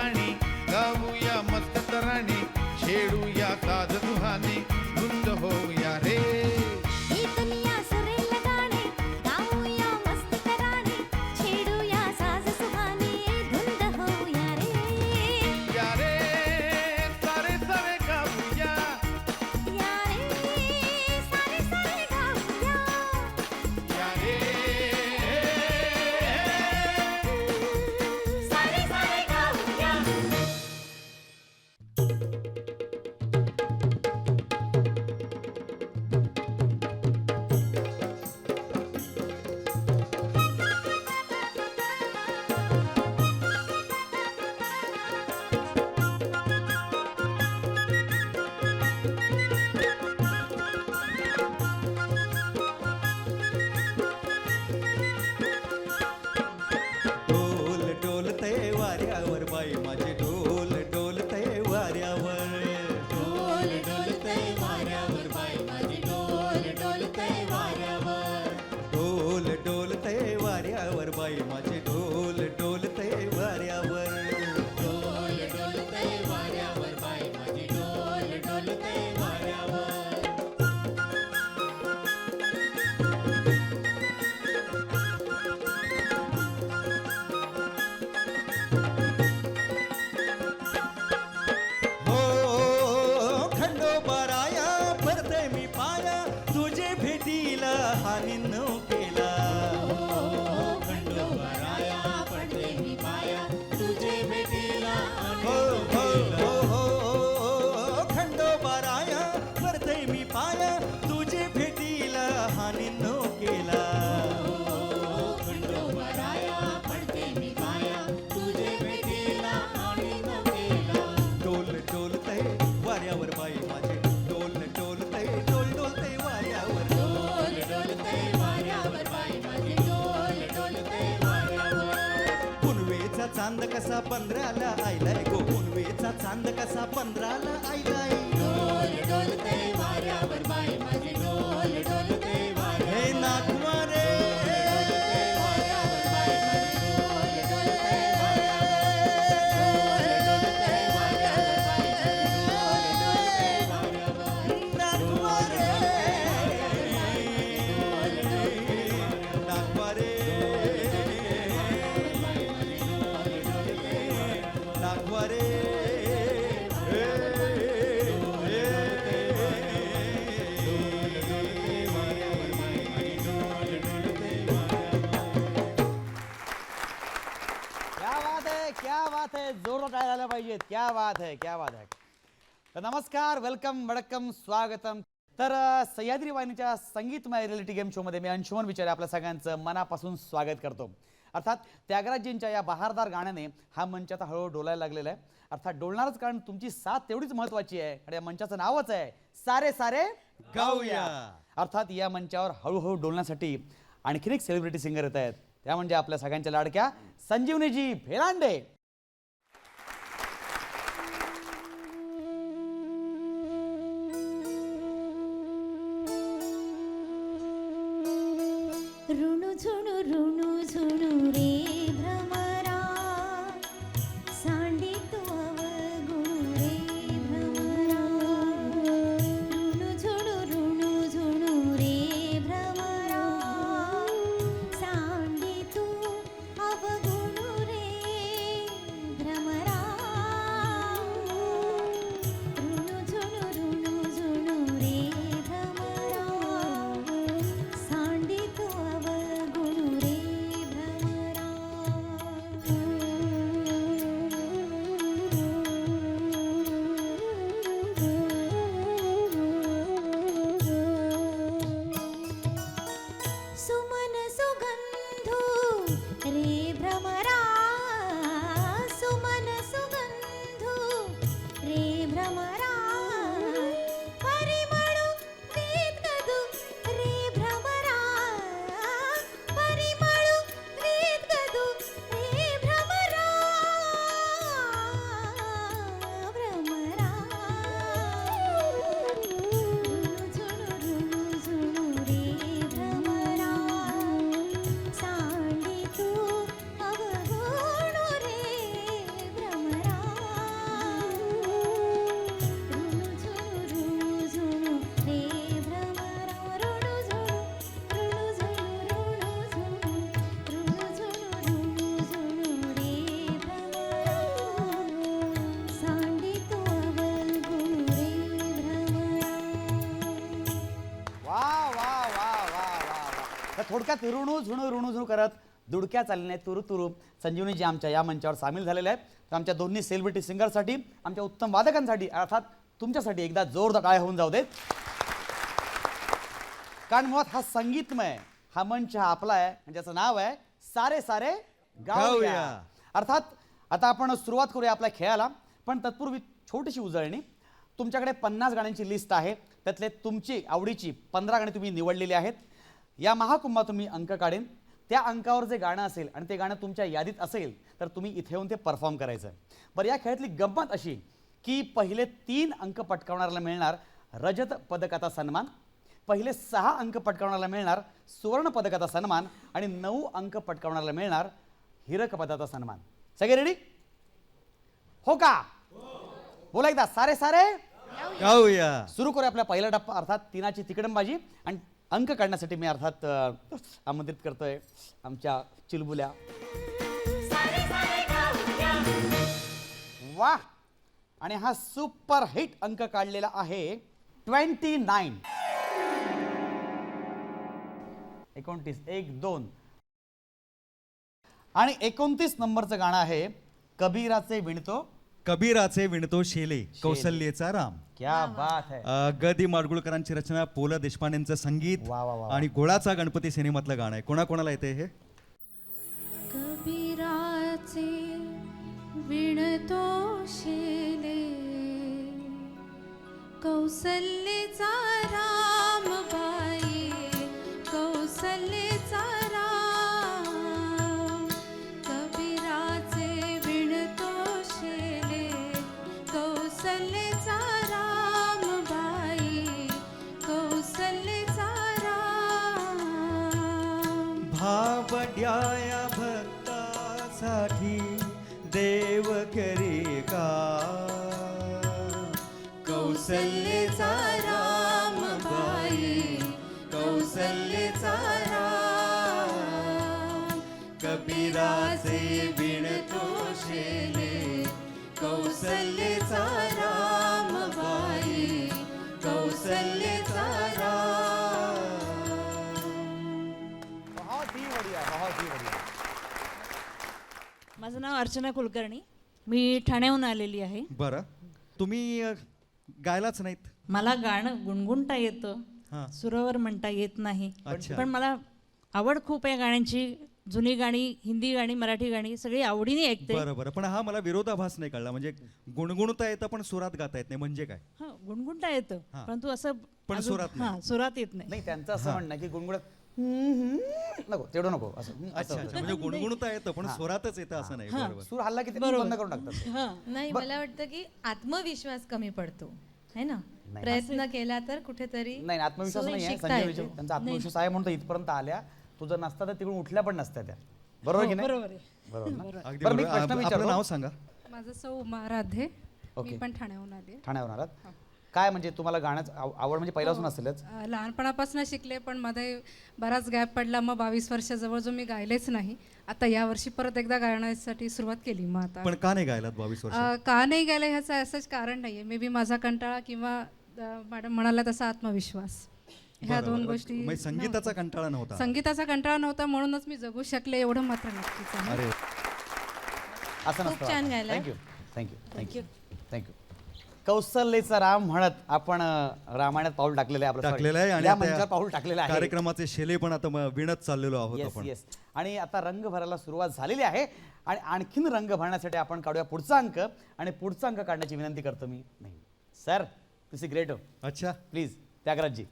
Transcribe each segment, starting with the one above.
गाणी, गाऊया मस्त तराणी, छेडूया साज सुहाने, धुंद होऊया रे. ऐकूया सुरेल गाणे, गाऊया मस्त तराणे, छेडूया साज सुहाने, धुंद होऊया रे. या रे सारे सारे गाऊया, या रे सारे सारे गाऊया, या रे सारे सारे गाऊया. ढोल डोलते वाऱ्यावर बाई माझे ढोल डोलते वाऱ्यावर. ढोल डोलते वाऱ्यावर बाई माझी ढोल डोलते वाऱ्यावर. ढोल डोलते वाऱ्यावर बाई माझे ढोल डोलते वाऱ्यावर. ढोल डोलते वाऱ्यावर बाई माझी ढोल डोलते वाऱ्यावर. हो खंडोबाराया पडते मी पाया तुझे भेटीला हा निन्नू केला. खंडोबाराया पडते मी पाया तुझे भेटीला. हो हो हो हो खंडोबाराया पडते मी पाया तुझे भेटीला हा निन्नू केला. खंडोबाराया पडते मी पाया तुझे भेटीला आणि नव्हेला. डोल डोलते वाऱ्यावर बाई माझे डोल डोलते डोल डोलते वाऱ्यावर. ढोल डोलते वाऱ्यावर बाई माझी ढोल डोलते वाऱ्यावर. पुनवेचा चांद कसा 15ला आयलाय गो पुनवेचा चांद कसा 15ला आयलाय. ढोल डोलते वाऱ्यावर बाई माझी ढोल डोलते वाऱ्यावर. हे नागवारे वाऱ्यावर बाई माझी ढोल डोलते वाऱ्यावर. ढोल डोलते वाऱ्यावर बाई माझी ढोल डोलते वाऱ्यावर. नागवारे नागवारे नागवारे क्या बात है जोरदार टाळ्या झाल्या पाहिजेत. क्या बात है क्या बात है. तर नमस्कार, वेलकम, वडक्कम, स्वागतम. तर सह्याद्री वाहिनीच्या संगीतमय रियालिटी गेम शोमध्ये मी अंशुमन विचारे आपल्या सगळ्यांचं मनापासून स्वागत करतो. अर्थात त्यागराजजींच्या या बहारदार गाण्याने हा मंच आता हळूहळू डोलायला लागलेला आहे. अर्थात डोलणारच कारण तुमची साथ तेवढीच महत्त्वाची आहे आणि या मंचाचं नावच आहे सारे सारे गाऊया. अर्थात या मंचावर हळूहळू डोलण्यासाठी आणखीन एक सेलिब्रिटी सिंगर येत आहेत. त्या म्हणजे आपल्या सगळ्यांच्या लाडक्या संजीवनीजी फेलांडे. ऋणू झुणू रे भ्रमरा, सांडी तू अवगुणू रे भ्रमरा. ऋणू झुणू रे भ्रमरा, सांडी तू अवगुणू रे भ्रमरा. ऋणू झुणू रे भ्रमरा, सांडी तू अवगुणू रे भ्रमरा. थोडक्यात ऋणू झुणू करत दुडक्या चालण्याने तुरु तुरु संजीवनीजी आमच्या या मंचावर सामील झालेले आहेत. तर आमच्या दोन्ही सेलिब्रिटी सिंगरसाठी, आमच्या उत्तम वादकांसाठी, अर्थात तुमच्यासाठी एकदा जोरदार टाळ्या होऊन जाऊ देत. कारण मुळात हा संगीतमय हा मंच हा आपला आहे आणि ज्याचं नाव आहे सारे सारे गाऊया. अर्थात आता आपण सुरुवात करूया आपल्या खेळाला, पण तत्पूर्वी छोटीशी उजळणी. तुमच्याकडे 50 गाण्यांची लिस्ट आहे, त्यातले तुमची आवडीची 15 गाणी तुम्ही निवडलेली आहेत. या महाकुंभातून मी अंक काढेन, त्या अंकावर जे गाणं असेल आणि ते गाणं तुमच्या यादीत असेल तर तुम्ही इथे येऊन ते परफॉर्म करायचं. बरं, या खेळातली गंमत अशी की पहिले 3 अंक पटकावणाऱ्याला मिळणार रजत पदकाचा सन्मान, पहिले 6 अंक पटकावणाऱ्याला मिळणार सुवर्ण पदकाचा सन्मान आणि 9 अंक पटकावणाऱ्याला मिळणार हिरक पदकाचा सन्मान. सगळे रेडी हो का? बोला एकदा सारे सारे गाऊया. सुरू करूया आपला पहिला टप्पा, अर्थात 3ची तिकडंबाजी. आणि अंक काढण्यासाठी मी अर्थात आमंत्रित करतोय आमच्या चिलबुल्या. वाह. आणि हा सुपर हिट अंक काढलेला आहे 29. 29 1 2 आणि 29 नंबरचं गाणं आहे कबीराचे विणतो शेले कौसल्येचा राम. क्या बात है. ग दि माडगुळकरांची रचना, पु ल देशपांडेंचं संगीत वा वा वा. आणि गोळाचा गणपती सिनेमातलं गाणं आहे. कोणाकोणाला येते हे? कबीराचे विणतो शेले कौसल्येचा राम बाई कौसल्येचा राम. कबीराचे विणतो शेले कौसल्येचा राम बाई कौसल्येचा राम. भावड्याया भक्तासाठी देव करे का कौसल्येचा राम बाई कौसल्येचा राम. कबीराचे विणतो शेले कौसल्येचा राम बाई कौसल्येचा राम. बहुत ही बढ़िया, बहुत ही बढ़िया. माझं नाव अर्चना कुलकर्णी, मी ठाण्याहून आलेली आहे. बरं, तुम्ही गायलाच नाहीत? मला गाणं गुणगुणता येतं, हां. सुरावर म्हणता येत नाही. अच्छा. पण मला आवड खूप आहे गाण्यांची. जुनी गाणी, हिंदी गाणी, मराठी गाणी सगळी आवडीने ऐकते. बरं बरं, पण हा मला विरोधाभास नाही कळला. म्हणजे गुणगुणता येतं पण सुरात गाता येत नाही, म्हणजे काय? हा, गुणगुणता येतं हां. परंतु असं पण अजून- सुरात नाही. हां, सुरात येत नाही. नाही, त्यांचं असं म्हणणं की गुणगुणत नको, तेवढं नको असं अच्छा अच्छा, म्हणजे गुणगुणता येतं पण सुरातच येतं असं नाही. हां. बरोबर. सूर हल्ला की ते बरोबर. बंद करून टाकतात. हां. नाही, मला वाटतं की आत्मविश्वास कमी पडतो है ना. प्रयत्न केला तर कुठेतरी नाही, आत्मविश्वास सोयी नाही आहे शिकता संजय येतो. विजय, त्यांचा आत्मविश्वास आहे म्हणून तो इथपर्यंत आल्या. तू जर नसता तर तिकडून उठल्या पण नसत्या त्या. बरोबर की नाही? बरोबर आहे. बरोबर ना? अगदी बरं, मी बरोबर. प्रश्न आपलं विचारतो. नाव सांगा. माझं सौ उमा राधे. ओके. मी पण ठाण्याहून आले. ठाण्यावर आलात. काय म्हणजे तुम्हाला गाण्याचं आवड म्हणजे पहिल्यापासून असेलच? लहानपणापासून शिकले, पण मध्ये बराच गॅप पडला. मग 22 वर्ष जवळ मी गायलेच नाही. आता या वर्षी परत एकदा गाण्यासाठी सुरुवात केली. मग आता पण का नाही गायलात 22 वर्ष? का नाही गायलं ह्याचं असंच कारण नाही आहे. मे बी माझा कंटाळा किंवा मॅडम म्हणाला तसा आत्मविश्वास, ह्या बरं, दोन बरं. गोष्टी म्हणजे संगीताचा नव्हत्या. कंटाळा नव्हता? संगीताचा कंटाळा नव्हता, म्हणूनच मी जगू शकले एवढं मात्र नक्कीच आहे. अरे असं खूप छान गायलाय. Thank you thank you thank you thank you. कौशल्येचा राम म्हणत आपण रामायणात पाऊल टाकलेलं आहे आपलं. टाकलेलं आहे आणि या आता या मंचावर पाऊल टाकलेलं आहे. कार्यक्रमाचे शेले पण आता विणत चाललेलो आहोत येस आपण. येस. आणि आता रंग भरायला सुरुवात झालेली आहे आणि आणखीन रंग भरण्यासाठी आपण काढूया पुढचा अंक. आणि पुढचा अंक काढण्याची विनंती करतो मी. नाही सर, तुझी ग्रेट हो. अच्छा, प्लीज त्यागराजजी.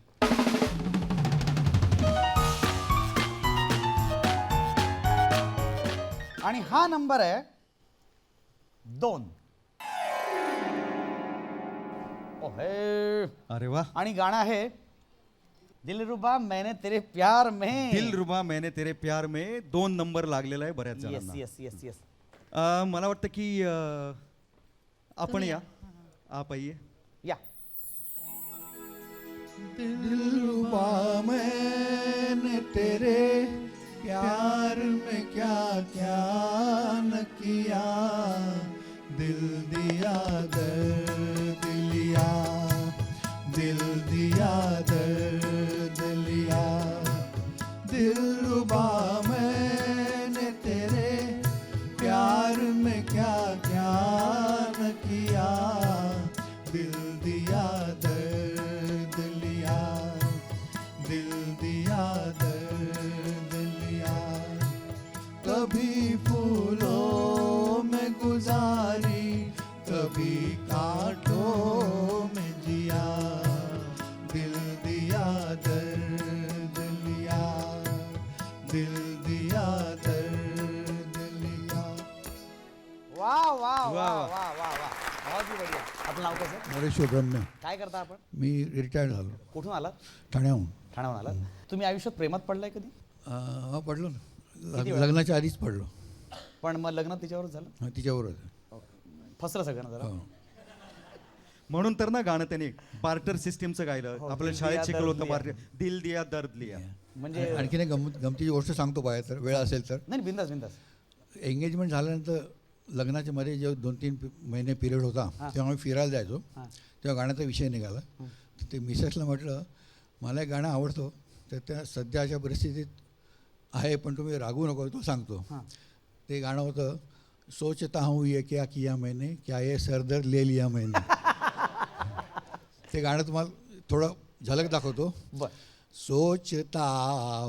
आणि हा नंबर आहे 2. ओहे. अरे वा. आणि गाणं आहे दिलरुबा मैंने तेरे प्यार में. दिलरुबा मैंने तेरे प्यार में 2 नंबर लागलेला आहे बऱ्याच येस जणांना. Yes yes yes. मला वाटतं की आपण या. आप आइए. या. दिलरुबा मैंने तेरे प्यार में क्या क्या न किया, दिल दिया दर्द लिया, दिल दिया दर्द लिया, दिल कभी कांटों में जिया, दिल दिया दर्द लिया, दिल दिया दर्द लिया. वा वा वा वा वा वा बहुत ही बढ़िया. आपलं नाव कसं? नरेश सुब्रह्मण्य. काय करता आपण? मी रिटायर्ड झालो कुठून आलात? ठाण्याहून. ठाण्याहून आलात. तुम्ही आयुष्यात प्रेमात पडलाय कधी? हा पडलो ना. किती वेळा? लग्नाच्या आधीच पडलो. पण मग लग्न तिच्यावरच झालं? हा, तिच्याबरोबर. फसलं सगळं ना जरा. हो. म्हणून तर ना गाणं त्याने बार्टर सिस्टीमचं हो, गायलं. आपल्या दिल शाळेत दिया शिकवलं दर्द होतं लिया. बार्टर. दिल दिया दर्द लिया. म्हणजे आणखीन एक गमतीची गोष्ट सांगतो पाहिजे तर, वेळ असेल तर. नाही बिंदास बिंदास. एंगेजमेंट झाल्यानंतर लग्नाच्या मध्ये जे 2-3 महिने पिरियड होता तेव्हा आम्ही फिरायला जायचो. तेव्हा गाण्याचा विषय निघाला. तर ते मिसेसला म्हटलं मला एक गाणं आवडतो, तर त्या सध्याच्या परिस्थितीत आहे पण तुम्ही रागवू नको, तो सांगतो. ते गाणं होतं सोचता हूँ ये क्या किया मैंने, क्या ये सरदर्द ले लिया मैंने. ते गाणं तुम्हाला थोडं झलक दाखवतो. बर. सोचता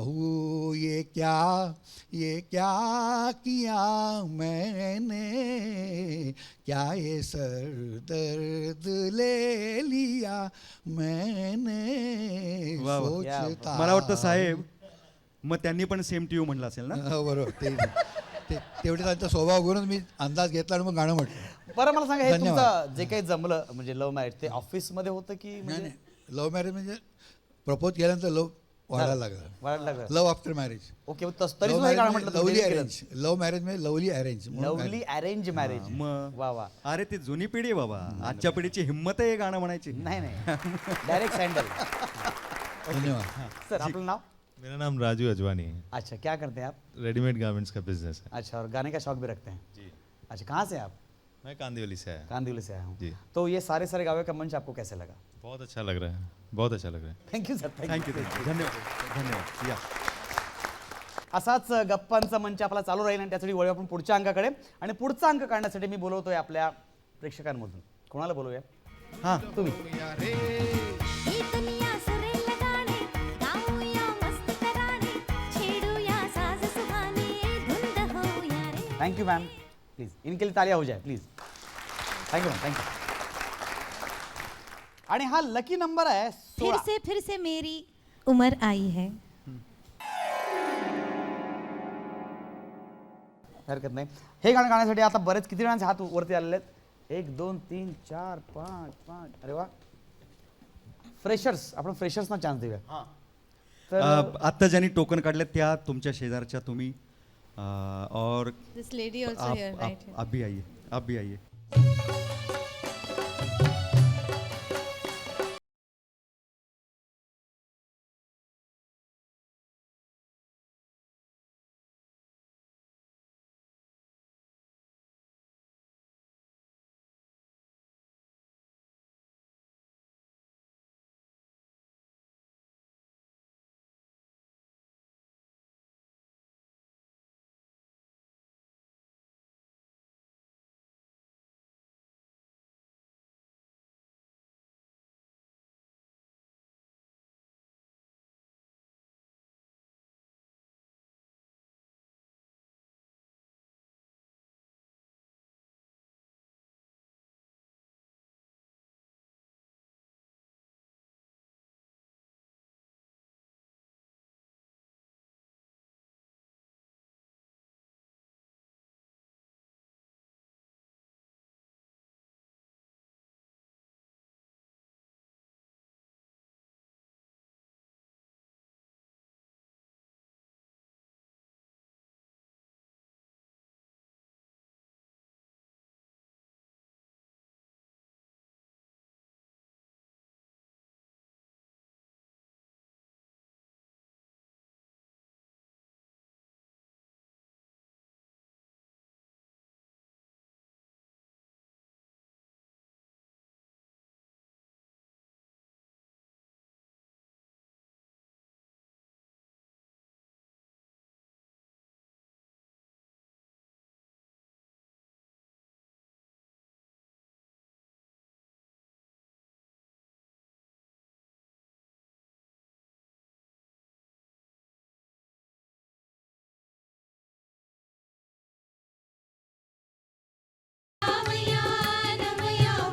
हूँ ये क्या किया मैंने, क्या ये सर दर्द ले लिया मैंने. वा वा. सोचता. मला वाटतं साहेब मग त्यांनी पण सेम टू यू म्हणलं असेल ना. हो, बरोबर. तेवढे त्यांचा स्वभाव करून मी अंदाज घेतला आणि मग गाणं म्हटलं. बरं मला सांगा, हे धन्यवाद. तुमचं जे काही जमलं म्हणजे लव्ह मॅरेज ते ऑफिसमध्ये होतं की नाही म्हणजे नाही, लव्ह मॅरेज म्हणजे प्रपोज केल्यानंतर लव्ह वाढायला लागलं. वाढायला लागलं? Love after marriage. ओके, तरी सुद्धा हे गाणं म्हटलं लवली तुम्ही. अरेंज. लव्ह मॅरेज म्हणजे lovely arrange. Lovely arrange marriage. मग वा वा. अरे ती जुनी पिढी आहे बाबा. आजच्या पिढीची हिंमत आहे हे गाणं म्हणायची. नाही नाही, डायरेक्ट सँडल. धन्यवाद. सर आपलं नाव? मेरा नाम राजू अजवानी है. अच्छा, क्या करते हैं आप? रेडीमेड गारमेंट्स का बिजनेस है. अच्छा, और गाने का शौक भी रखते हैं? जी. अच्छा, कहाँ से हैं आप? मैं कांदिवली से आया. कांदिवली से आया हूँ. जी. तो ये सारे सारे गावे का मंच आपको कैसे लगा? बहुत अच्छा लग रहा है, बहुत अच्छा लग रहा है. Thank you sir. थँक्यू धन्यवाद धन्यवाद. या असाच गप्पांचा मंच आपला चालू राहील आणि त्यासाठी वळूया आपण पुढच्या अंकाकडे. आणि पुढचा अंक काढण्यासाठी मी बोलवतोय आपल्या प्रेक्षकांमधून. कोणाला बोलवूया? हां तुम्ही. होऊया रे, ही दुनिया सुरेल गाणे गाऊया मस्त तराने छेडूया साज सुहाने धुंद होऊया रे. Thank you ma'am. प्लीज इनके लिए तालियां हो जाए प्लीज. Thank you ma'am, thank you. आणि हा लकी नंबर आहे 16. फिर से मेरी उम्र आई है. हरकत नाही. हे गाणं गाण्यासाठी आता बरेच किती जणांचे हात वरती आलेले आहेत? 1 2 3 4 5 5. अरे वा. फ्रेशर्स, आपण फ्रेशर्सना चान्स देऊया. तर आत्ता ज्यांनी टोकन काढले त्या तुमच्या शेजारच्या तुम्ही और दिस लेडी ऑल्सो हियर राइट. आप भी आइए.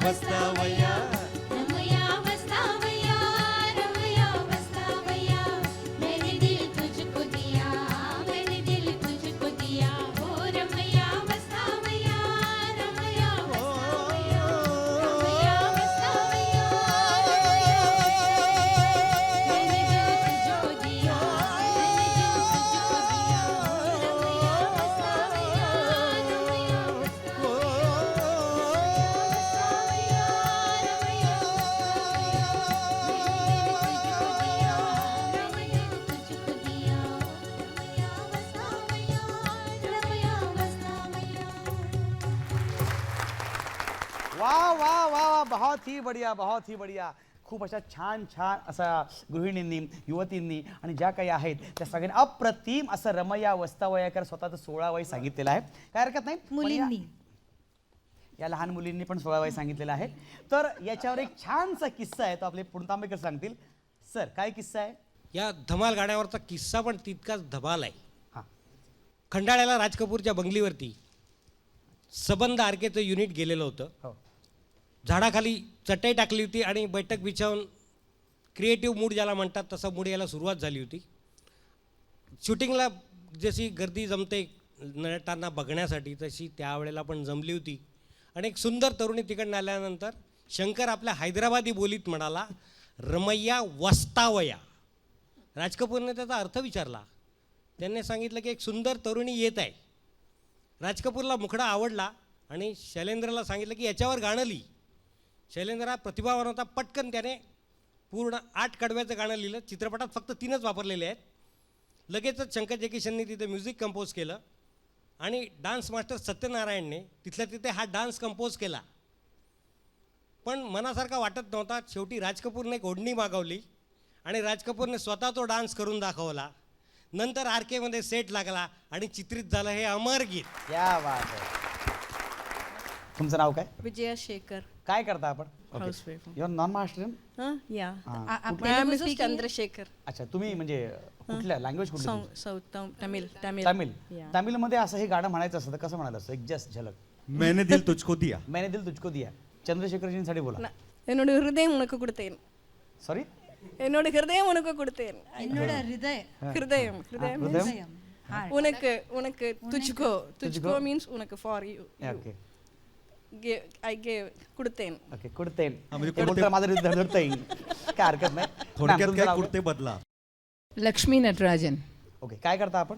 वस्तावया रमया वस्तावया रमया वस्तावया मैंने दिल तुझको दिया मैंने दिल तुझको दिया ओ रमया वस्तावया रमया वस्तावया रमया वस्तावया मैंने दिल तुझको दिया मैंने दिल तुझको दिया ओ रमया वस्तावया रमया वा वा वा वा बहुत ही बढिया बहुत ही बढिया. खूप अशा छान छान असा गृहिणींनी युवतींनी आणि ज्या काही आहेत त्या सगळ्यांनी अप्रतिम असं रमया वस्तावयाकर स्वतःचं 16 वय सांगितलेलं आहे. काय हरकत नाही पण मुलींनी या लहान मुलींनी पण 16 वय सांगितलेलं आहे. तर याच्यावर एक छानसा किस्सा आहे तो आपले पुणतांबेकर सांगतील. सर काय किस्सा आहे? या धमाल गाण्यावरचा किस्सा पण तितकाच धमाल आहे. हां खंडाळ्याला राज कपूरच्या बंगलीवरती सबंध आरकेचं युनिट गेलेलं होतं. हो झाडाखाली चटई टाकली होती आणि बैठक बिछावून क्रिएटिव्ह मूड ज्याला म्हणतात तसा मूड यायला सुरुवात झाली होती. शूटिंगला जशी गर्दी जमते नटांना बघण्यासाठी तशी त्यावेळेला पण जमली होती. आणि एक सुंदर तरुणी तिकडनं आल्यानंतर शंकर आपल्या हैदराबादी बोलीत म्हणाला, रमैया वस्तावया. राज कपूरने त्याचा अर्थ विचारला. त्यांनी सांगितलं की एक सुंदर तरुणी येत आहे. राज कपूरला मुखडा आवडला आणि शैलेंद्रला सांगितलं की याच्यावर गाणं लिही. शैलेंद्र हा प्रतिभावान होता. पटकन त्याने पूर्ण 8 कडव्याचं गाणं लिहिलं. चित्रपटात फक्त 3च वापरलेले आहेत. लगेचच शंकर जयकिशननी तिथे म्युझिक कंपोज केलं आणि डान्स मास्टर सत्यनारायणने तिथल्या तिथे हा डान्स कंपोज केला. पण मनासारखा वाटत नव्हता. शेवटी राज कपूरने एक ओढणी मागवली आणि राज कपूरने स्वतः तो डान्स करून दाखवला. नंतर आरकेमध्ये सेट लागला आणि चित्रित झालं हे अमर गीत. क्या बात आहे. तुमचं नाव काय? विजया शेखर. काय करता आपण? हाऊसवाईफ. Your non Maharashtrian? या तेलुगू मिसेस speaking? चंद्रशेखर. अच्छा तुम्ही म्हणजे कुठल्या लँग्वेज कुठली तुमची? साऊथ तमिळ तमिळ तमिळ. Yeah. तमिळमध्ये असं हे गाणं म्हणायचं असतं तर कसं म्हणायचं असतं? एक जस्ट झलक. मैंने दिल तुझको दिया मैंने दिल तुझको दिया. चंद्रशेखरजींसाठी बोला. என்னோட ஹிருதயம் உனக்கு கொடுத்தேன். सॉरी என்னோட ஹிருதயம் உனக்கு கொடுத்தேன். என்னோட हृदय ஹிருதயம் ஹிருதயம் हृदय உனக்கு உனக்கு तुझको तुझको means उनके for you. Okay I gave கொடுத்தேன். ओके कुडतेन म्हणजे ते बोलतात माझं हृदय धडधडतंय. काय हरकत नाही. थोडक्यात तुमचं काय नाव कुर्ते बदला. लक्ष्मी नटराजन. ओके काय करता आपण?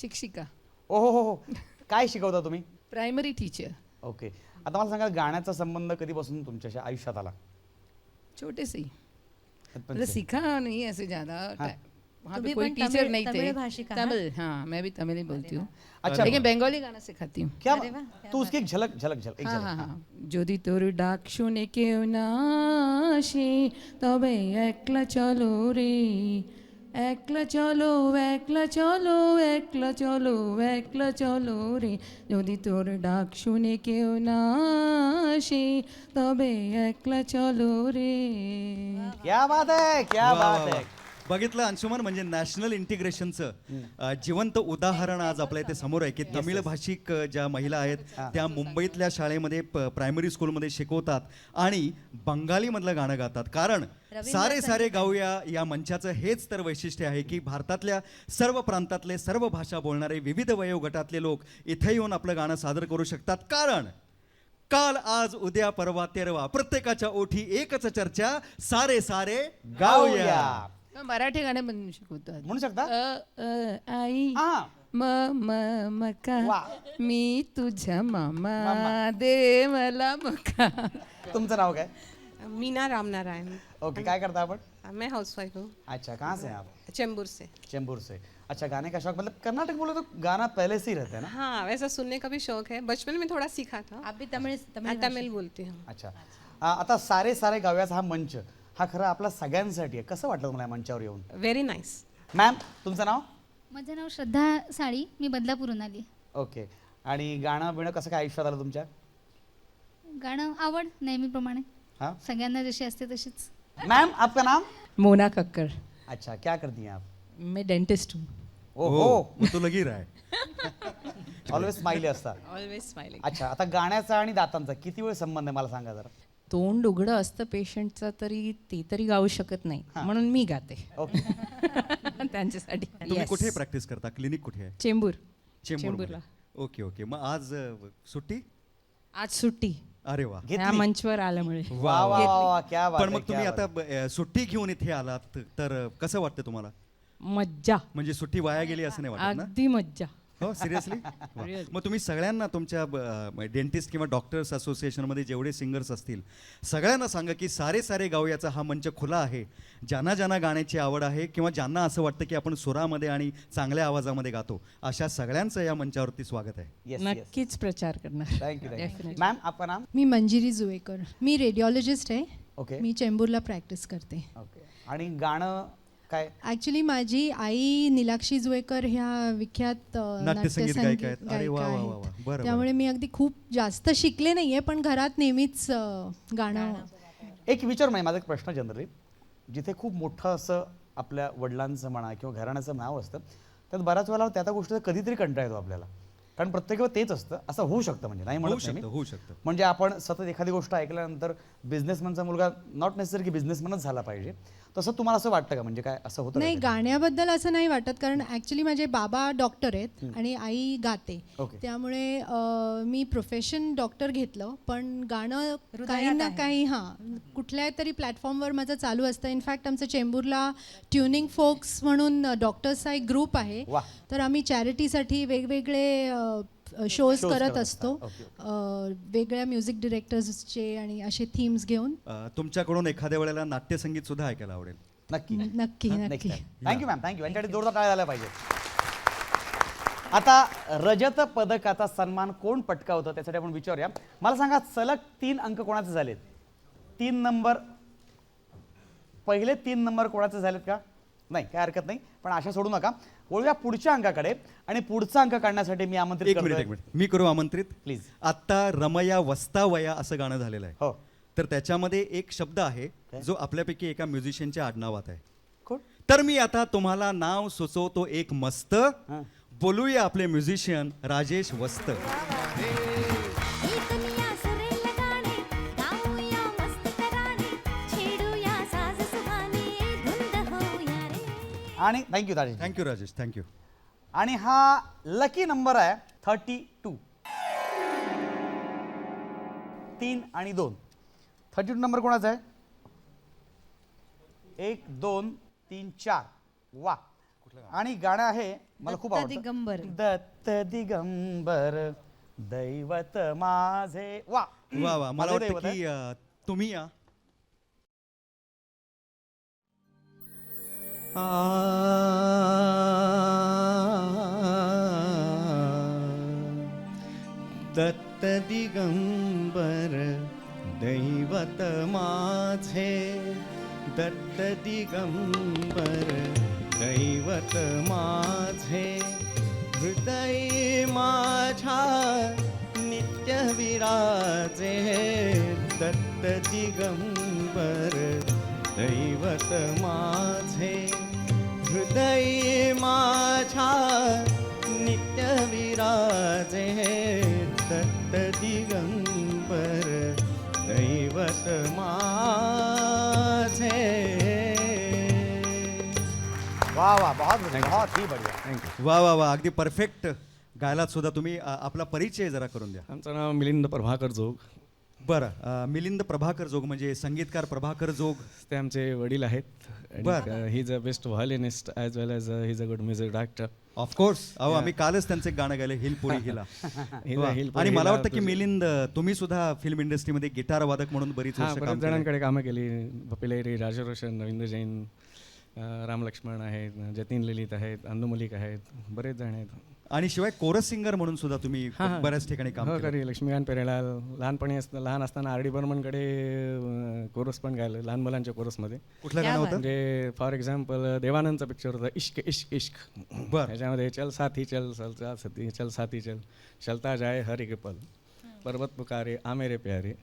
शिक्षिका. ओ हो हो हो. काय शिकवता तुम्ही? Primary teacher. ओके आता मला सांगा गाण्याचा संबंध कधीपासून तुमच्या आयुष्यात आला? छोटे से पण मतलब सीखा नहीं ऐसे ज़्यादा हाँ। वहाँ तुम्ही पे कोई पण टीचर तमिळ- नहीं थे. तमिळ भाषिक आहात? तमिल हाँ मैं भी तमिल ही बोलती हूँ. अच्छा लेकिन बंगाली गाना सिखाती हूँ. क्या अरे वाह, क्या तू उसकी एक झलक झलक झलक एक हाँ झलक हाँ हाँ যদি তোর ডাক শুনে কেউ না আসে তবে একলা চলো রে একলা চলো একলা চলো একলা চলো একলা চলো রে যদি তোর ডাক শুনে কেউ না আসে তবে একলা চলো রে. क्या बात है क्या वा, वा, बात वा. है. बघितलं अंशुमन म्हणजे नॅशनल इंटिग्रेशनचं जिवंत उदाहरण आज आपल्या इथे समोर आहे की तमिळ भाषिक ज्या महिला आहेत त्या मुंबईतल्या शाळेमध्ये प्रायमरी स्कूलमध्ये शिकवतात आणि बंगालीमधलं गाणं गातात. कारण सारे सारे गाऊया या मंचाचं हेच तर वैशिष्ट्य आहे की भारतातल्या सर्व प्रांतातले सर्व भाषा बोलणारे विविध वयोगटातले लोक इथे येऊन आपलं गाणं सादर करू शकतात. कारण काल आज उद्या परवा तेरवा प्रत्येकाच्या ओठी एकच चर्चा सारे सारे गाऊया. गाऊया. मराठी गाणे पण शिकवतात. म्हणू शकता? आई हा म म मका वा. मी तुझ्या मामा दे मला मका. तुमचं नाव काय? मीना रामनारायण. ओके काय करता आपण? मैं हाउसवाइफ हूँ. अच्छा कहाँ से हैं आप? चेंबूर से. चेंबूर से. अच्छा गाने का शौक मतलब कर्नाटक बोले तो गाना पहले से ही रहता है ना? हाँ वैसा सुनने का भी शौक है. बचपन में थोड़ा सीखा था. आप भी तमिळ तमिळ तमिल बोलती हूँ. अच्छा आता सारे सारे गाव्याचा हा मंच हा खरं आपला सगळ्यांसाठी आहे. कसं वाटलं तुम्हाला या मंचावर येऊन? Very nice. मॅम तुमचं नाव? माझं नाव श्रद्धा साळी मी बदलापूरहून आली. ओके आणि गाणं बिणं कसं काय आयुष्यात आलं तुमच्या? गाणं आवड नेहमीप्रमाणे हाँ सगळ्यांना जशी असते तशीच. मैम आपका नाम? मोना कक्कर. अच्छा क्या करती हैं आप? मैं डेंटिस्ट हूँ. ओहो वो तो लगी रहा है. ऑलवेज स्माइली असतात. Always smiling. अच्छा आता गाण्याचा आणि दातांचा किती वेळ संबंध आहे मला सांगा जरा. तोंड उघडं असतं पेशंटचं तरी ते तरी गाऊ शकत नाही म्हणून मी गाते ओके त्यांच्यासाठी तुम्ही Yes. कुठे प्रॅक्टिस करता? क्लिनिक कुठे आहे? चेंबूर चेंबूरमध्ये. चेंबूरला. Okay okay. मग आज सुट्टी? आज सुट्टी अरे वा. ह्या मंचवर आल्यामुळे वा वा वा वा क्या बात पण आहे, मग तुम्ही क्या आता बात सुट्टी घेऊन इथे आलात तर कसं वाटतं तुम्हाला? मज्जा म्हणजे सुट्टी वाया गेली असं नाही वाटत ना? अगदी मज्जा हो सिरियसली. मग तुम्ही सगळ्यांना तुमच्या डेंटिस्ट किंवा डॉक्टर्स असोसिएशनमध्ये जेवढे सिंगर्स असतील सगळ्यांना सांगा की सारे सारे गाऊयाचा हा मंच खुला आहे. ज्यांना ज्यांना गाण्याची आवड आहे किंवा ज्यांना असं वाटतं की आपण सुरामध्ये आणि चांगल्या आवाजामध्ये गातो अशा सगळ्यांचं या मंचावरती स्वागत आहे. Yes, yes. नक्कीच प्रचार करणार थँक्यू Definitely. मॅम आपका नाम? मी मंजिरी जुवेकर. मी रेडिओलॉजिस्ट आहे. ओके मी चेंबूरला प्रॅक्टिस करते. ओके आणि गाणं काय? ॲक्च्युली माझी आई नीलाक्षी जुवेकर ह्या विख्यात नाट्यसंगीत गायिका आहेत. अरे वा वा वा वा. बरं, बरं. त्यामुळे मी अगदी खूप जास्त शिकले नाहीये पण घरात नेहमीच गाणं. एक विचार नाही माझा एक प्रश्न जनरली जिथे खूप मोठं असं आपल्या वडिलांचं म्हणा किंवा घराण्याचं नाव असतं त्यात बऱ्याच वेळेला त्या गोष्टीचा कधीतरी कंटाळा येतो आपल्याला कारण प्रत्येक वेळा तेच असतं असं होऊ शकतं म्हणजे नाही होऊ म्हणत नाही शकतं मी. होऊ शकतं. म्हणजे आपण सतत एखादी गोष्ट ऐकल्यानंतर बिझनेसमॅनचा मुलगा नॉट नेसेसरी की बिझनेसमॅनच झाला पाहिजे तसं तुम्हाला असं वाटतं का म्हणजे काय असं होतं नाही का? गाण्याबद्दल असं नाही वाटत कारण ॲक्च्युली माझे बाबा डॉक्टर आहेत आणि आई गाते. ओके. त्यामुळे मी प्रोफेशन डॉक्टर घेतलं पण गाणं काही हृदयात ना आहे. काही कुठल्या तरी प्लॅटफॉर्मवर माझं चालू असतं. इनफॅक्ट आमचं चेंबूरला ट्युनिंग फोक्स म्हणून डॉक्टर्सचा एक ग्रुप आहे. वा. तर आम्ही चॅरिटीसाठी वेगवेगळे शोज Shows करत करत असतो. असता. वेगळ्या म्युझिक डिरेक्टर्सचे आणि असे थीम्स घेऊन. तुमच्याकडून एखाद्या वेळेला नाट्यसंगीत सुद्धा ऐकायला आवडेल. नक्की नक्की नेक्स्ट नक्की. टाइम. थँक्यू मॅम थँक्यू यांच्यासाठी जोरदार टाळ्या झाल्या पाहिजे. आता रजत पदकाचा सन्मान कोण पटकावतं त्यासाठी आपण विचारूया. मला सांगा सलग 3 अंक कोणाचे झालेत? 3 नंबर पहिले 3 नंबर कोणाचे झालेत का? नाही काय हरकत नाही पण आशा सोडू नका. वळूया पुढच्या अंकाकडे आणि पुढचा अंक काढण्यासाठी मी आमंत्रित एक मिनिट मी करू आमंत्रित? प्लीज. आत्ता रमया वस्तावया असं गाणं झालेलं आहे. हो तर त्याच्यामध्ये एक शब्द आहे जो आपल्यापैकी एका म्युझिशियनच्या आडनावात आहे. कोण? तर मी आता तुम्हाला नाव सुचवतो एक मस्त. बोलूया आपले म्युझिशियन राजेश वस्त. ऐकूया सुरेल गाणे, गाऊया मस्त तराणे, छेडूया साज सुहाने, धुंद होऊया रे. आणि thank you Rajesh. Thank you Rajesh thank you. आणि हा लकी नंबर आहे 32. 3 आणि 2. 32 नंबर कोणाचा आहे? 1 2 3 4. वा. आणि गाणं आहे मला खूप आवडतं. दिगंबर. दत्त दिगंबर दैवत माझे. वा वा वा. मला माझे वाटतं दैवत आहे. की तुम्ही या. दत्त दिगंबर दैवत माझे, दत्त दिगंबर दैवत माझे, हृदय माझ्या नित्य विराजे, दत्त दिगंबर दैवत माझे, हृदय माझ्या नित्य विराजे, दत्त दिगंबर दैवत माझे. वा वा बहुत ही बढ़िया. थँक्यू. वा वा वा. अगदी परफेक्ट गायलात सुद्धा तुम्ही. आपला परिचय जरा करून द्या. आमचं नाव मिलिंद प्रभाकर जोग. बरं. मिलिंद प्रभाकर जोग म्हणजे संगीतकार प्रभाकर जोग. ते आमचे वडील आहेत. बरं. He is a best violinist as well as he is a good music director. Of course. अहो आम्ही कालच त्यांचे गाणं गायलं हिलपुरी हिला. आणि मला वाटतं की मिलिंद तुम्ही सुद्धा फिल्म इंडस्ट्रीमध्ये गिटार वादक म्हणून बरीच वर्ष काम बऱ्याच केलं. जणांकडे कामं केली. पिलेरी, राजू रोशन, रवींद्र जैन, राम लक्ष्मण आहेत, जतीन ललित आहेत, अंदू मलिक आहेत, बरेच जण आहेत. आणि शिवाय कोरस सिंगर म्हणून सुद्धा तुम्ही बऱ्याच ठिकाणी काम केलं. करी. लक्ष्मीकांत पेरेलाल लहानपणी लहान असताना आर डी बर्मनकडे कोरस पण गायलं लहान मुलांच्या कोरसमध्ये. कुठलं गाणं होतं? म्हणजे फॉर एक्झाम्पल देवानंदचं पिक्चर होतं इश्क इश्क इश्क. बरं. त्याच्यामध्ये चल साथी चल चल साथी चल, चलता जाए हर एक पल, पर्वत पुकारे आ मेरे प्यारे,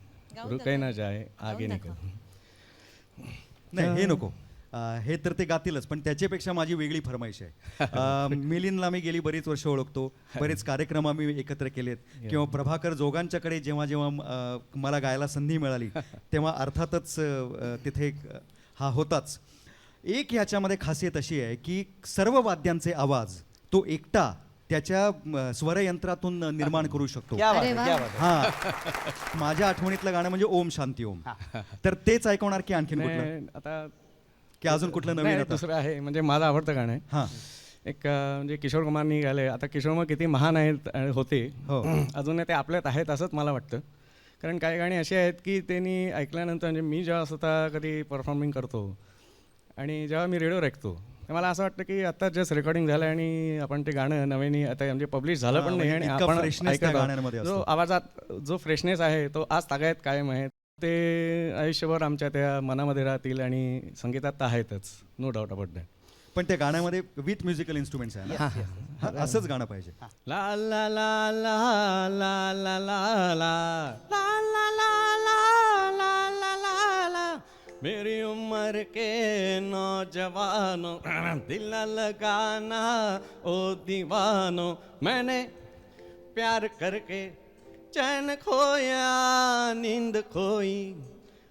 रुके ना जाए आगे निकल. नाही हे नको. हे तर ते गातीलच, पण त्याच्यापेक्षा माझी वेगळी फरमाईश आहे. मिलिंदला मी गेली बरीच वर्ष ओळखतो, बरेच कार्यक्रम आम्ही एकत्र केलेत, किंवा प्रभाकर जोगांच्याकडे जेव्हा जेव्हा मला गायला संधी मिळाली तेव्हा अर्थातच तिथे हा होताच. एक ह्याच्यामध्ये खासियत अशी आहे की सर्व वाद्यांचे आवाज तो एकटा त्याच्या स्वरयंत्रातून निर्माण करू शकतो. क्या बात आहे, क्या बात आहे. हा, माझ्या आठवणीतलं गाणं म्हणजे ओम शांती ओम. तर तेच ऐकवणार की आणखीन कुठलं, आता की अजून कुठलं नवीन नाही, आता? दुसरं आहे म्हणजे माझं आवडतं गाणं आहे. हां, एक म्हणजे किशोर कुमारनी गायले. आता किशोर कुमार किती महान आहेत होते, हो. अजूनही ते आपल्यात आहेत असंच मला वाटतं. कारण काही गाणी अशी आहेत की त्यांनी ऐकल्यानंतर म्हणजे मी जेव्हा स्वतः कधी परफॉर्मिंग करतो आणि जेव्हा मी रेडिओवर ऐकतो तर मला असं वाटतं की आता जस्ट रेकॉर्डिंग झालं आणि आपण ते गाणं नवीन आता म्हणजे पब्लिश झालं पण नाही आणि इतका आपण freshness त्या ऐकत गाण्यांमध्ये आहोत. जो असतो. आवाजात जो फ्रेशनेस आहे तो आज तागायत कायम आहे. ते आयुष्यभर आमच्या त्या मनामध्ये राहतील आणि संगीतात तर आहेतच, नो डाऊट अबाउट दॅट. पण त्या गाण्यामध्ये विथ म्युझिकल इन्स्ट्रुमेंट्स आहे ना? हा, असंच गाणं पाहिजे. ला ला ला ला ला ला ला ला ला ला ला ला ला ला ला मेरी उम्र के नौजवानों दिल लगाना ओ दीवानो मैंने प्यार करके चैन खोया नींद खोई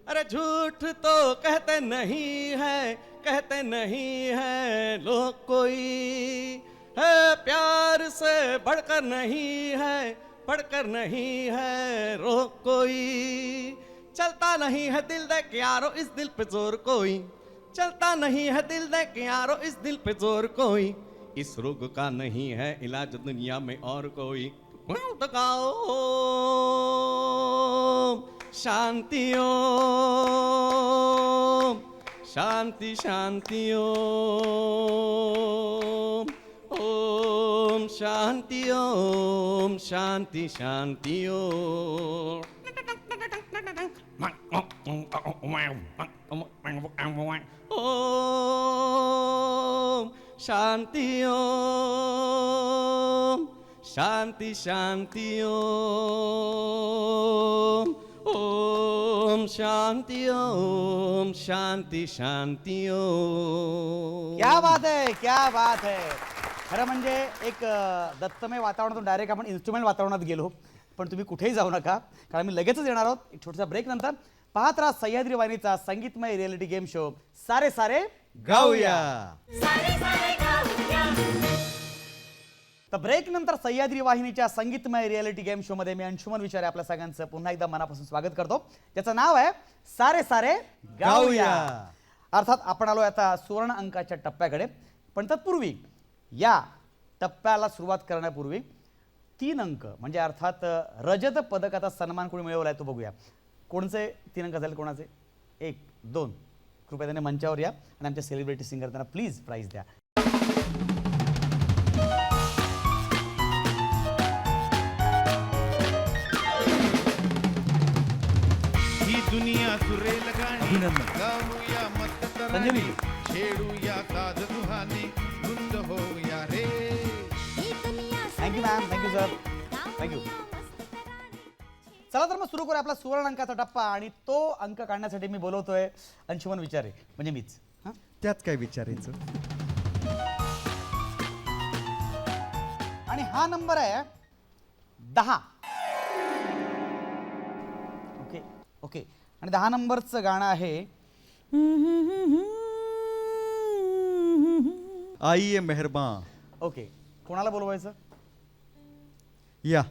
अरे झूठ तो कहते नहीं है लोग कोई है प्यार से बढ़कर नहीं है रोक कोई चलता नहीं है दिल दे के यारो इस दिल पे जोर कोई चलता नहीं है दिल दे के यारो इस दिल पे जोर कोई इस रोग का नहीं है इलाज दुनिया में और कोई तो गाओ शांति ओम शांति शांति ओम शांति ओम शांति शांति ओम ओम शांति ओम शांति शांति ओम ओम शांति ओम शांति शांति ओम. क्या बात आहे, क्या बात आहे. खरं म्हणजे एक दत्तमय वातावरणातून डायरेक्ट आपण इन्स्ट्रुमेंट वातावरणात गेलो. पण तुम्ही कुठेही जाऊ नका, कारण मी लगेचच येणार आहोत एक छोटासा ब्रेक नंतर. पाहत राहा सह्याद्री वाहिनीचा संगीतमय रियालिटी गेम शो सारे सारे गाऊया. तर ब्रेक नंतर सह्याद्री वाहिनीच्या संगीतमय रियालिटी गेम शो मध्ये मी अंशुमन विचारे आपल्या सगळ्यांचं पुन्हा एकदा मनापासून स्वागत करतो. त्याचं नाव आहे सारे सारे गाऊया. अर्थात आपण आलो आता सुवर्ण अंकाच्या टप्प्याकडे. पण तत्पूर्वी या टप्प्याला सुरुवात करण्यापूर्वी 3 अंक म्हणजे अर्थात रजत पदकाचा सन्मान कोणी मिळवलाय तो बघूया. कोणचे 3 अंक झाले, कोणाचे? 1 2. कृपया त्याने मंचावर या आणि आमच्या सेलिब्रिटी सिंगर त्यांना प्लीज प्राइज द्या. ही दुनिया सुरेल गाणी अभिनंदन. गाऊया मस्त संजयनी. तराणी खेळूया साज सुहानी धुंद होऊया रे. Thank you ma'am, thank you sir, thank you. चला तर मग सुरू करूया आपला सुवर्ण अंकाचा टप्पा. आणि तो अंक काढण्यासाठी मी बोलवतोय अंशुमन विचारे म्हणजे मीच. हां, त्यात काय विचारायचं. आणि हा नंबर आहे 10. Okay okay. आणि 10 नंबरचं गाणं आहे आइये मेहरबान. ओके. कोणाला बोलवायचं? या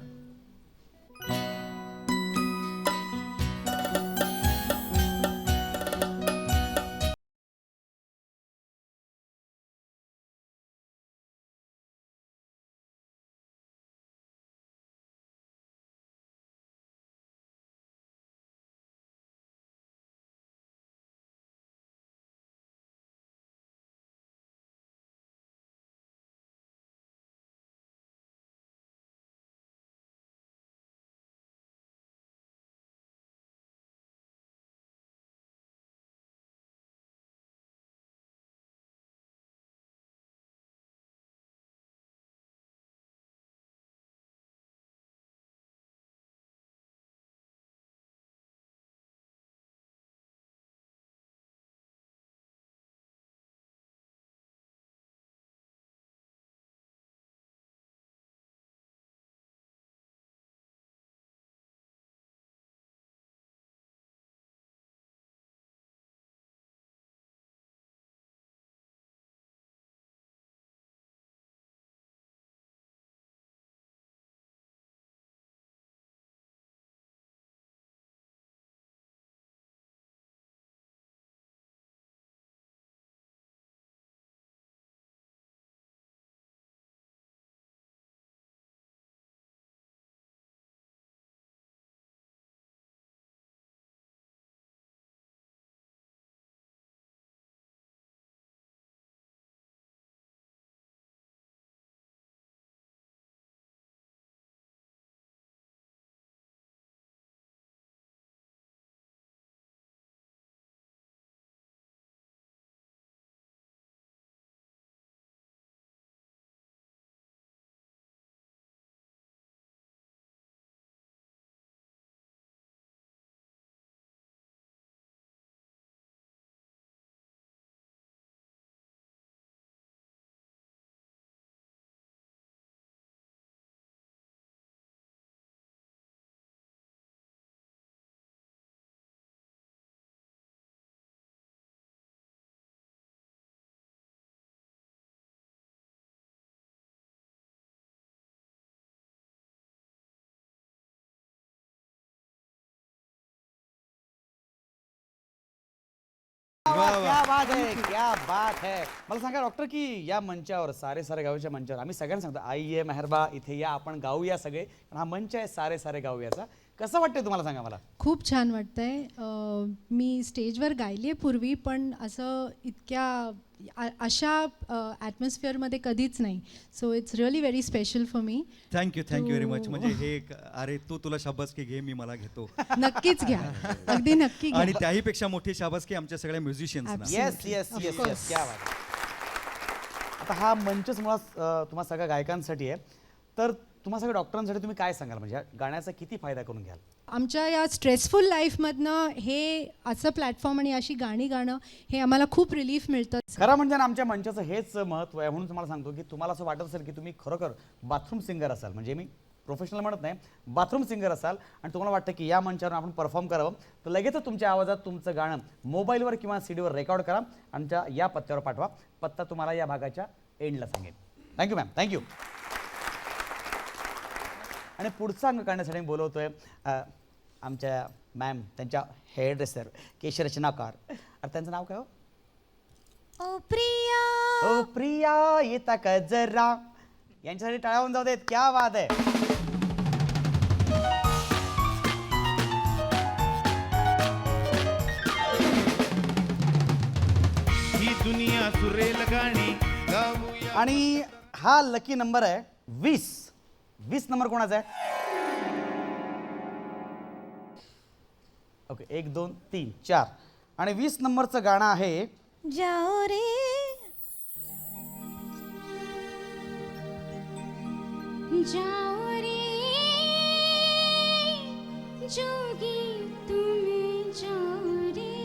क्या बात है, क्या बात है. मला सांगा डॉक्टर की या मंचावर सारे सारे गाऊच्या मंचावर आम्ही सगळ्यांना सांगतो आइये मेहरबा इथे या आपण गाऊया सगळे. हा मंच आहे सारे सारे गाऊयाचा. कसं वाटतंय तुम्हाला सांगा मला? खूप छान वाटतंय. मी स्टेजवर गायली आहे पूर्वी, पण असं अशा ॲटमॉस्फिअरमध्ये कधीच नाही. So it's really very special for me. Thank you very much. म्हणजे हे अरे तुला शाबासकी घे, मी मला घेतो. नक्कीच घ्या, अगदी नक्की घ्या. आणि त्याहीपेक्षा मोठी शाबासकी आमच्या सगळ्या म्युझिशियन्सना. येस येस येस येस, क्या बात. आता हा मंचच मुळात तुम्हा सगळ्या गायकांसाठी आहे. तर तुम्हा सगळ्या डॉक्टरांसाठी तुम्ही काय सांगाल? म्हणजे गाण्याचा किती फायदा करून घ्याल? आमच्या या स्ट्रेसफुल लाईफमधनं हे असं प्लॅटफॉर्म आणि अशी गाणी गाणं हे आम्हाला खूप रिलीफ मिळतं. खरं म्हणजे ना आमच्या मंचाचं हेच महत्त्व आहे. म्हणून तुम्हाला सांगतो की तुम्हाला असं वाटत असेल की तुम्ही खरोखर बाथरूम सिंगर असाल, म्हणजे मी प्रोफेशनल म्हणत नाही, बाथरूम सिंगर असाल आणि तुम्हाला वाटतं की या मंचावर आपण परफॉर्म करावं, तर लगेचच तुमच्या आवाजात तुमचं गाणं मोबाईलवर किंवा सीडीवर रेकॉर्ड करा. आमच्या या पत्त्यावर पाठवा. पत्ता तुम्हाला या भागाच्या एंडला सांगेन. Thank you ma'am, thank you. आणि पुढचा अंग काढण्यासाठी बोलवतोय आमच्या मॅम, त्यांच्या हेअर ड्रेसर, केशरचनाकार. अरे त्यांचं नाव काय हो? ओ प्रिया, ओ प्रिया येता का जरा. यांच्यासाठी टाळ्या होऊन जाऊ देत. क्या बात आहे. ही दुनिया सुरेल गाणी गाऊया. आणि हा लकी नंबर आहे 20. 20 नंबर कोणाचा आहे? ओके, 1 2 3 4. आणि 20 नंबरचं गाणं आहे जाओ रे जाओ रे जोगी तुम जाओ रे.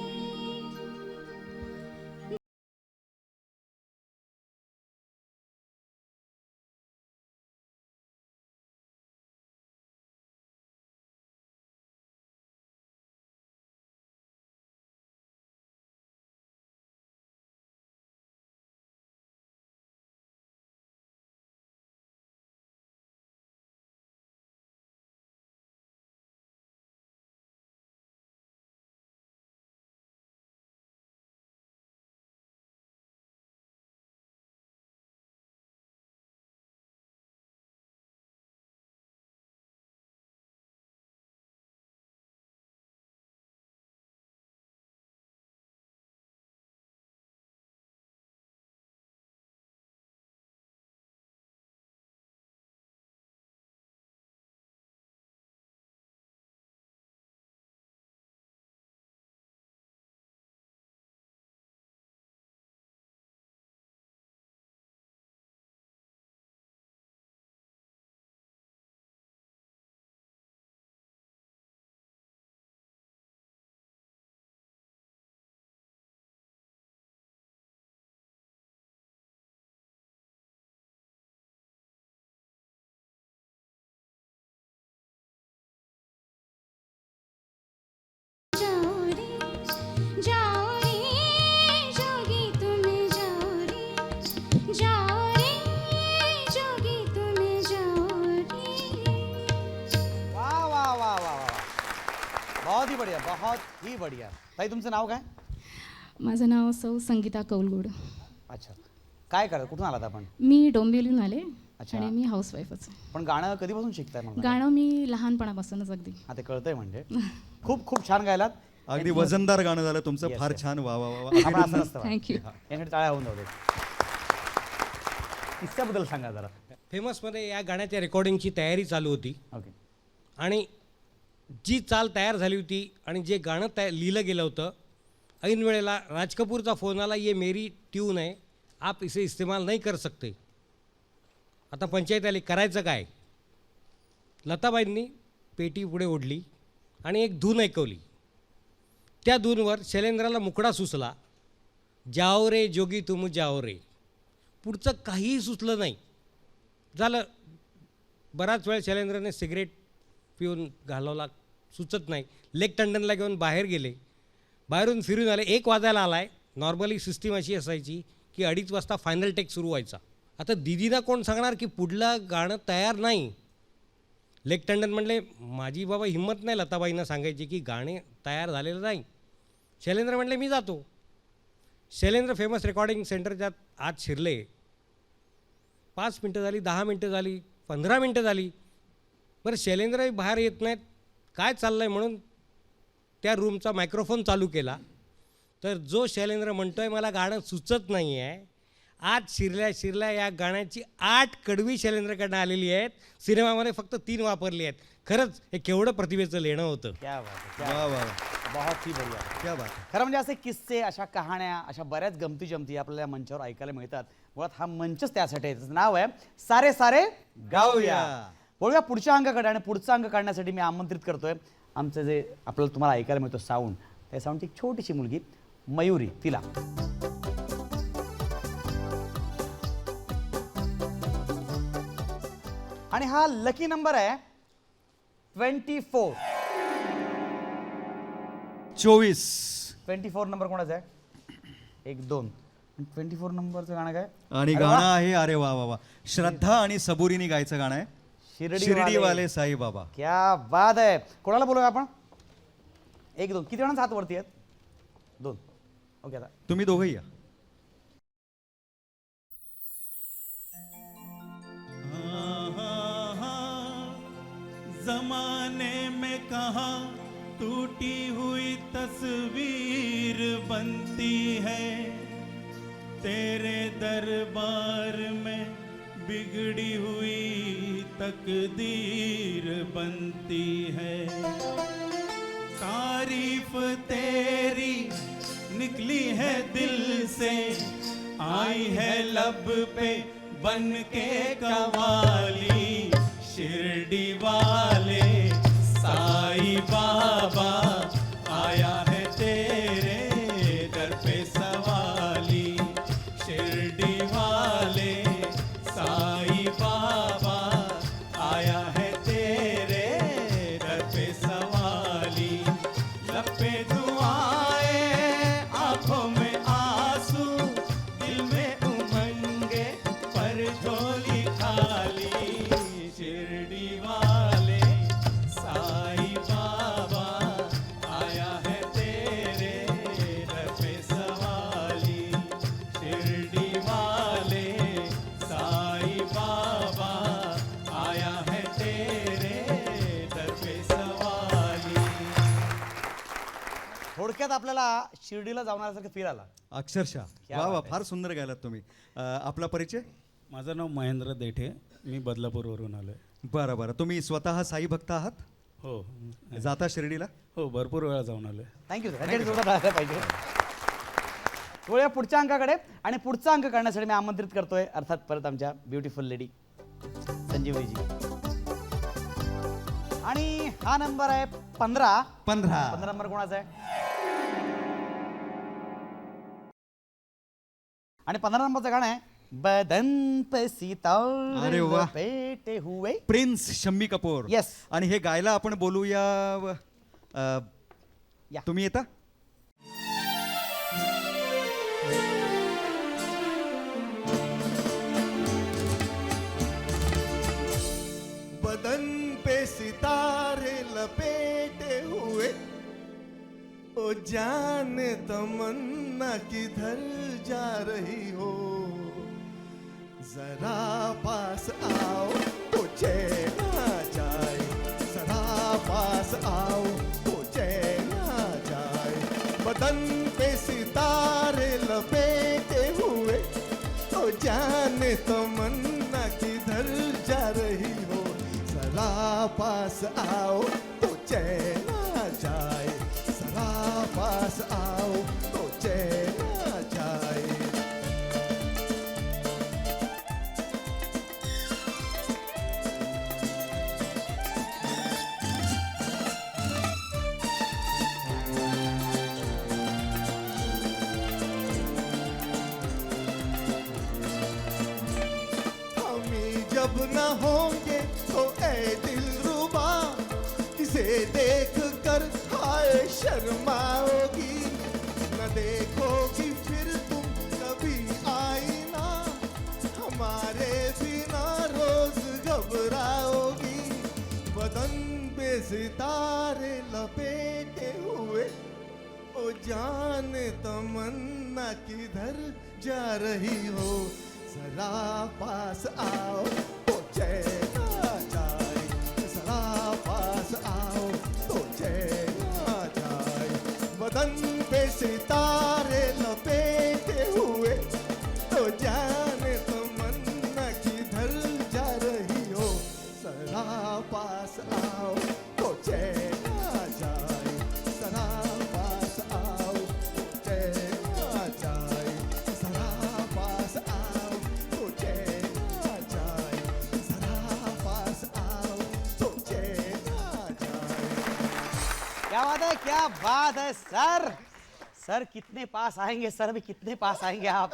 बहुत ही बढ़िया, बहुत ही बढ़िया. ताई तुमचं नाव काय? माझं नाव सौ संगीता कौलगुड. अच्छा, काय करत, कुठून आलात आपण? मी डोंबिवलीहून आले. अच्छा. आणि मी हाऊसवाईफच आहे. पण गाणं कधीपासून शिकताय? मला गाणं मी लहानपणापासूनच अगदी. हा, ते कळतंय. म्हणजे खूप खूप छान गायलात. अगदी वजनदार गाणं झालं तुमचं. Yes, फार yes. छान. वा वा वा. थँक्यू. यासाठी टाळ्या होऊन जाऊ दे. किस्स्याबद्दल सांगा जरा. फेमसमध्ये या गाण्याच्या रेकॉर्डिंगची तयारी चालू होती. ओके. आणि जी चाल तयार झाली होती आणि जे गाणं लिहिलं गेलं होतं, ऐन वेळेला राज कपूरचा फोन आला, ये मेरी ट्यून है, आप इसे इस्तेमाल नहीं कर सकते. आता पंचायत आली, करायचं काय? लताबाईंनी पेटी पुढे ओढली आणि एक धून ऐकवली. त्या धूनवर शैलेंद्राला मुकडा सुचला, जाओ रे जोगी तुम जाओ रे. पुढचं काहीही सुचलं नाही. झालं. बराच वेळ शैलेंद्रने सिगरेट पिऊन घालवला, सुचत नाही. लेक टंडनला घेऊन बाहेर गेले. बाहेरून फिरून आले. 1 वाजायला आला आहे. नॉर्मली सिस्टीम अशी असायची की 2:30 वाजता फायनल टेक सुरू व्हायचा. आता दिदीला कोण सांगणार की पुढलं गाणं तयार नाही? लेक टंडन म्हणले, माझी बाबा हिंमत नाही लताबाईंना सांगायची की गाणे तयार झालेलं नाही. शैलेंद्र म्हणले, मी जातो. शैलेंद्र फेमस रेकॉर्डिंग सेंटरच्या आत शिरले. 5 मिनटं झाली, 10 मिनटं झाली, 15 मिनटं झाली. बरं शैलेंद्रही बाहेर येत नाहीत, काय चाललं आहे म्हणून त्या रूमचा मायक्रोफोन चालू केला. तर जो शैलेंद्र म्हणतो आहे मला गाणं सुचत नाही आहे, आज शिरल्या या गाण्याची 8 कडवी शैलेंद्रकडनं आलेली आहेत. सिनेमामध्ये फक्त 3 वापरली आहेत. खरंच हे केवढं प्रतिभेचं लेणं होतं. क्या बात है, क्या वा वा बहुत ही बढ़िया. क्या बात आहे. खरं म्हणजे असे किस्से, अशा कहाण्या, अशा बऱ्याच गमती जमती आपल्याला मंचावर ऐकायला मिळतात. मुळात हा मंचच त्यासाठी आहे. त्याचं नाव आहे सारे सारे गाऊया. बोलूया पुढच्या अंकाकडे. आणि पुढचा अंक काढण्यासाठी मी आमंत्रित करतोय आमचं जे आपल्याला तुम्हाला ऐकायला मिळतो साऊंड, त्या साऊंडची एक छोटीशी मुलगी मयुरी, तिला. आणि हा लकी नंबर आहे 24. 24 नंबर कोणाचा आहे? 1 2. 24 नंबरचं गाणं काय? आणि गाणं आहे, अरे वा वा वा, श्रद्धा आणि सबुरीनी गायचं गाणं आहे, शिर्डी वाले साई बाबा. क्या बात आहे. कोणाला बोलूया आपण? 1 2. किती जणांचा हात वरती आहेत? 2. ओके, आता तुम्ही दोघंही या. जमाने में कहाँ टूटी हुई तस्वीर बनती है, तेरे दरबार में बिगड़ी हुई तकदीर बनती है. तारीफ तेरी निकली है दिल से, आई है लब पे बन के कवाली, शिरडी वाले साई बाबा आया है तेरे दर पे सवाली, शिरडी वाले साई बाबा आया है तेरे दर पे सवाली. लपे दुआएं, आंखों में आंसू, दिल में उमंगे, पर झोली खाली, शिरडी वाले साई बाबा आया है तेरे दर पे सवाली, शिरडी वाले साई बाबा आया है तेरे दर पे सवाली. थोडक्यात आपल्याला शिर्डीला जाऊन आल्यासारखं फील आला. अक्षरशः वा वा, फार सुंदर गायलात तुम्ही. आपला परिचय? माझं नाव महेंद्र देठे, मी बदलापूरवरून आलो आहे. बरं बरं. तुम्ही स्वतः साई भक्त आहात? हो. जाता शिर्डीला? हो, भरपूर वेळा जाऊन आलो आहे. थँक्यू. पाहिजे. वळूया पुढच्या अंकाकडे. आणि पुढचा अंक करण्यासाठी मी आमंत्रित करतोय अर्थात परत आमच्या ब्युटिफुल लेडी संजीवनीजी. आणि हा नंबर आहे 15. 15 नंबर कोणाचा आहे? आणि 15 नंबरचं गाणं आहे बदन पे सितारे अरे वा. लपेटे हुए, प्रिन्स शम्मी कपूर. येस. आणि हे गायला आपण बोलूया. तुम्ही येता? बदन पे सितारे लपेटे हुए, ओ जान तमन्ना किधर जा रही हो, जरा पास आओ तो चैन आ जाए, जरा पास आओ तो चैन आ जाए. बदन पे सितारे लपेटे हुए, ओ जाने तमन्ना किधर जा रही हो, जरा पास आओ तो चैन आ जाए, जरा पास आओ तो चैन आ जाए. जब न होंगे तो ऐ दिलरुबा, किसे देख कर हाय शर्माओगी, न देखोगी फिर तुम कभी आईना, हमारे बिना रोज घबराओगी. बदन पे सितारे लपेटे हुए, ओ जाने तमन्ना किधर जा रही हो, जरा पास आओ तो चैन आ जाए, जरा पास आओ तो चैन आ जाए, बदन पे सितारे लपेटे हुए, तो जाने तमन्ना किधर जा रही हो, जरा पास आओ तो चैन आ जाए, जरा पास आओ तो चैन आ जाए, जरा पास आओ तो चैन आ जाए, जरा पास आओ तो चैन आ जाए। क्या बात है, क्या बात है सर. सर कितने पास आएंगे सर, अभी कितने पास आएंगे आप.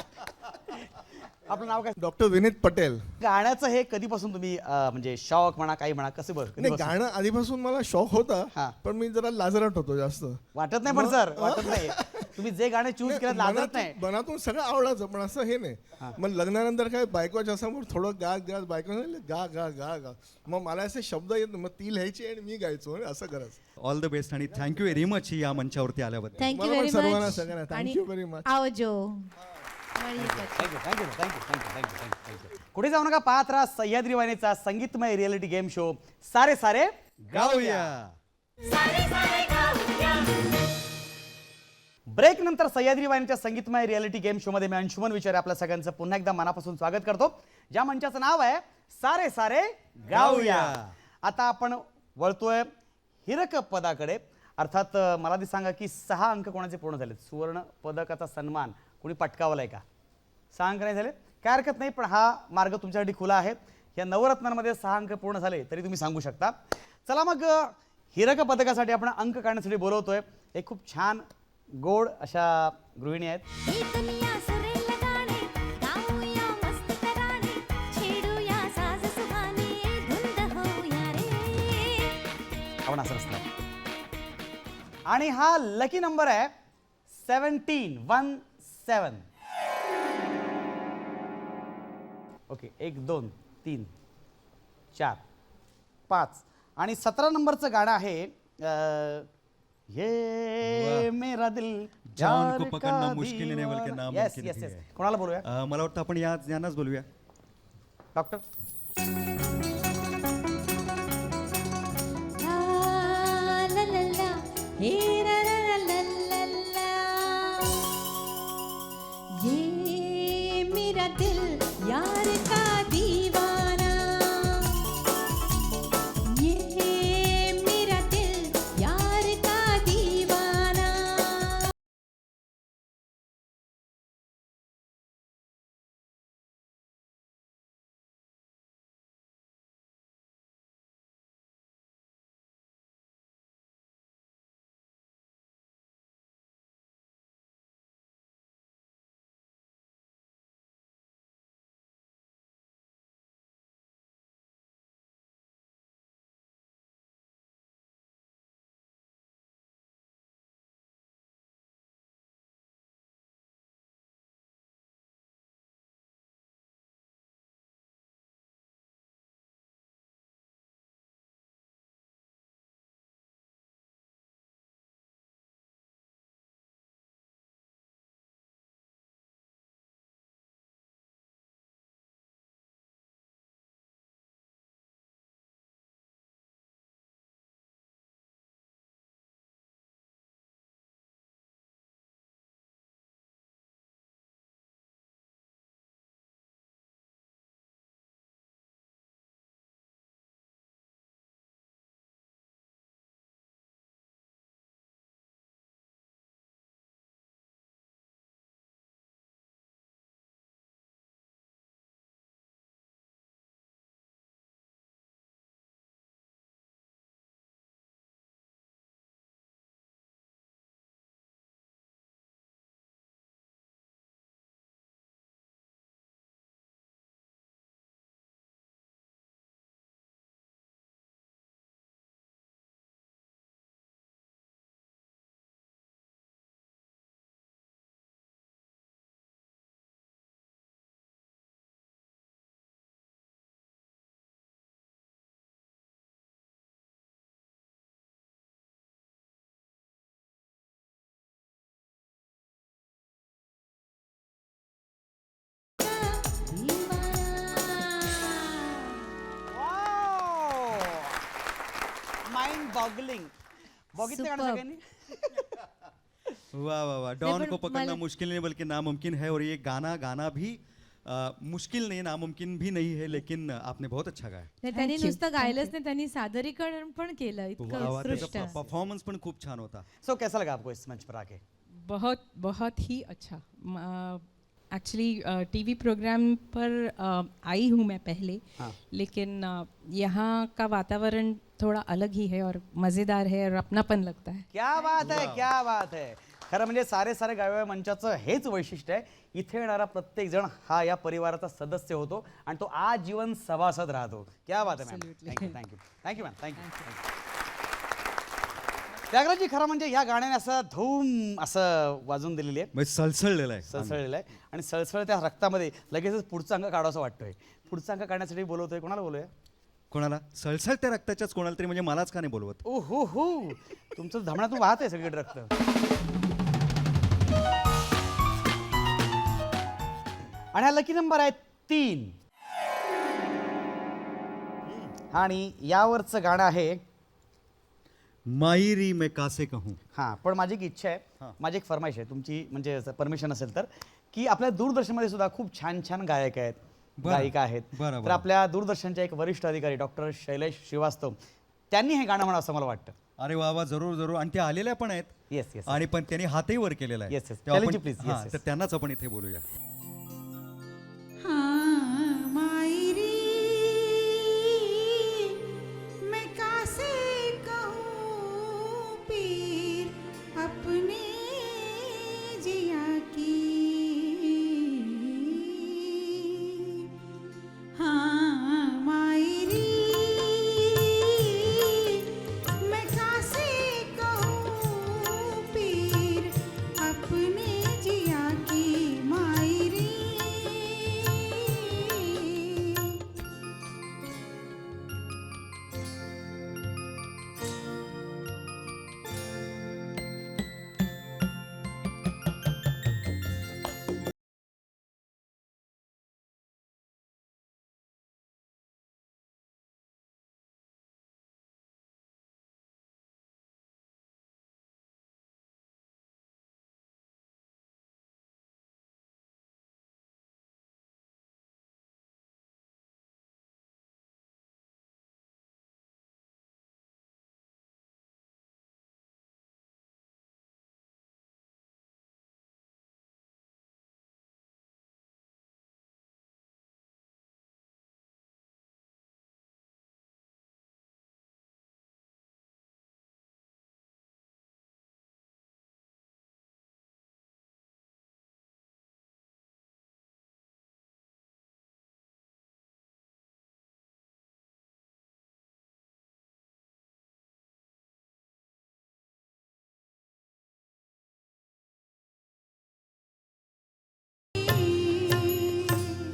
आपलं नाव काय? डॉक्टर विनीत पटेल. गाण्याचं हे कधीपासून तुम्ही म्हणजे शौक म्हणा काही म्हणा कसं बरं नाही, गाणं आधीपासून मला शौक होता, पण मी जरा लाजरट होतो जास्त. वाटत नाही पण सर, वाटत नाही. तुम्ही जे गाणे चूज केलं लाजत नाही. मनातून सगळं आवडायचं, पण असं हे नाही. मग लग्नानंतर काय बायकोच्या समोर थोडं गा गा, बायको गा गा गा गा, मग मला असे शब्द येत, मग ती लिहायची आणि मी गायचो, असं करायचं. ऑल द बेस्ट आणि थँक्यू व्हेरी मच या मंचावरती आल्याबद्दल. थँक्यू मला पण व्हेरी सर्वांना मच. सगळ्यांना थँक्यू व्हेरी मच. आवजो. Thank you thank you thank you thank you thank you thank you. कुठे जाऊ नका, पाहत राहा सह्याद्री वाहिनीचा संगीतमय रियालिटी गेम शो सारे सारे गाऊया. ब्रेक नंतर सह्याद्री वाहिनीच्या संगीतमय रियालिटी गेम शो मध्ये मी अंशुमन विचारे आपल्या सगळ्यांचं पुन्हा एकदा मनापासून स्वागत करतो. ज्या मंचाचं नाव आहे सारे सारे गाऊया. आता आपण वळतोय हिरक पदाकडे. अर्थात मला ती सांगा की 6 अंक कोणाचे पूर्ण झालेत? सुवर्ण पदकाचा सन्मान कोणी पटकावलाय का? 6 अंक नाही झाले, काय हरकत नाही, पण हा मार्ग तुमच्यासाठी खुला आहे. या नवरत्नांमध्ये 6 अंक पूर्ण झाले तरी तुम्ही सांगू शकता. चला मग हिरक पदकासाठी आपण अंक काढण्यासाठी बोलवतोय एक खूप छान गोड अशा गृहिणी आहेत. ही दुनिया सुरेल गाणे गाऊया मस्त तराने छेडूया साज सुहाने धुंद होऊया रे. आपण असं असणार. आणि हा लकी नंबर आहे 17. ओके, 1 2 3 4 5 आणि 17 नंबरचं गाणं आहे ये मेरा दिल जान प्यार को पकडणं का मुश्किल ने बल्कि दीवाना. नामुमकिन Yes, yes, भी yes. है. कोणाला बोलूया? मला वाटतं आपण यांनाच बोलूया. डॉक्टर ला ला ला ला हे रा रा ला ला ला ये मेरा दिल यार का बॉगलिंग बघितलं गाणं Superb. सगळ्यांनी? वाह वाह वाह, डॉन पण को पकड़ना मला- मुश्किल नहीं बल्कि नामुमकिन है, और ये गाना भी मुश्किल नहीं, नामुमकिन भी नहीं है, लेकिन आपने बहुत अच्छा गाया. नाही, त्यांनी नुसतं गायलंच नाही, त्यांनी सादरीकरण पण केलं इतकं वाह वाह, उत्कृष्ट. त्याचा परफॉर्मन्स पण खूप छान होता. सो कैसा लगा आपको इस मंच पर आके? बहुत बहुत ही अच्छा. एक्चुअली टीवी प्रोग्राम पर आई हूँ मैं पहले, हाँ. लेकिन यहाँ का वातावरण थोड़ा अलग ही है और मज़ेदार है और अपनापन लगता है. क्या बात आहे, क्या बात आहे. खरं म्हणजे सारे गावे मंचाचं हेच वैशिष्ट्य आहे. इथे येणारा प्रत्येक जण हा या परिवाराचा सदस्य होतो आणि तो आजीवन सभासद राहतो. क्या बात आहे ma'am. Thank you thank you thank you ma'am. Thank you. त्यागराजी, खरं म्हणजे या गाण्याने असं धूम असं वाजून दिलेली आहे, म्हणजे सळसळलेला आहे. सळसळलेलं आहे आणि सळसळ त्या रक्तामध्ये लगेचच पुढचा अंग काढावासा वाटतोय. पुढचा अंग काढण्यासाठी बोलवतोय. कोणाला बोलूया? कोणाला? सळसळत्या रक्ताच्याच कोणाला तरी, म्हणजे मलाच का नाही बोलवत? ओ हो हो, तुमचं धमण्यातून वाहत आहे सगळीकडे रक्त. आणि हा लकी नंबर आहे 3 आणि यावरचं गाणं आहे मायरी मैं कासे कहूँ. हां, पण माझी एक इच्छा आहे, माझी एक फरमाईश आहे तुमची, म्हणजे परमिशन असेल तर, की आपल्या दूरदर्शनमध्ये सुद्धा खूप छान छान गायक आहेत, गायिका आहेत. बरं, तर आपल्या दूरदर्शनच्या एक वरिष्ठ अधिकारी डॉक्टर शैलेश श्रीवास्तव, त्यांनी हे गाणं म्हणावं असं मला वाटतं. अरे वा वा, जरूर जरूर. आणि ते आलेल्या पण आहेत. Yes yes. आणि पण त्यांनी हातही वर केलेला आहे. Yes, yes. तेव्हा शैलेशजी, आपण- please. Yes, हां, yes. तर त्यांनाच आपण इथे बोलूया.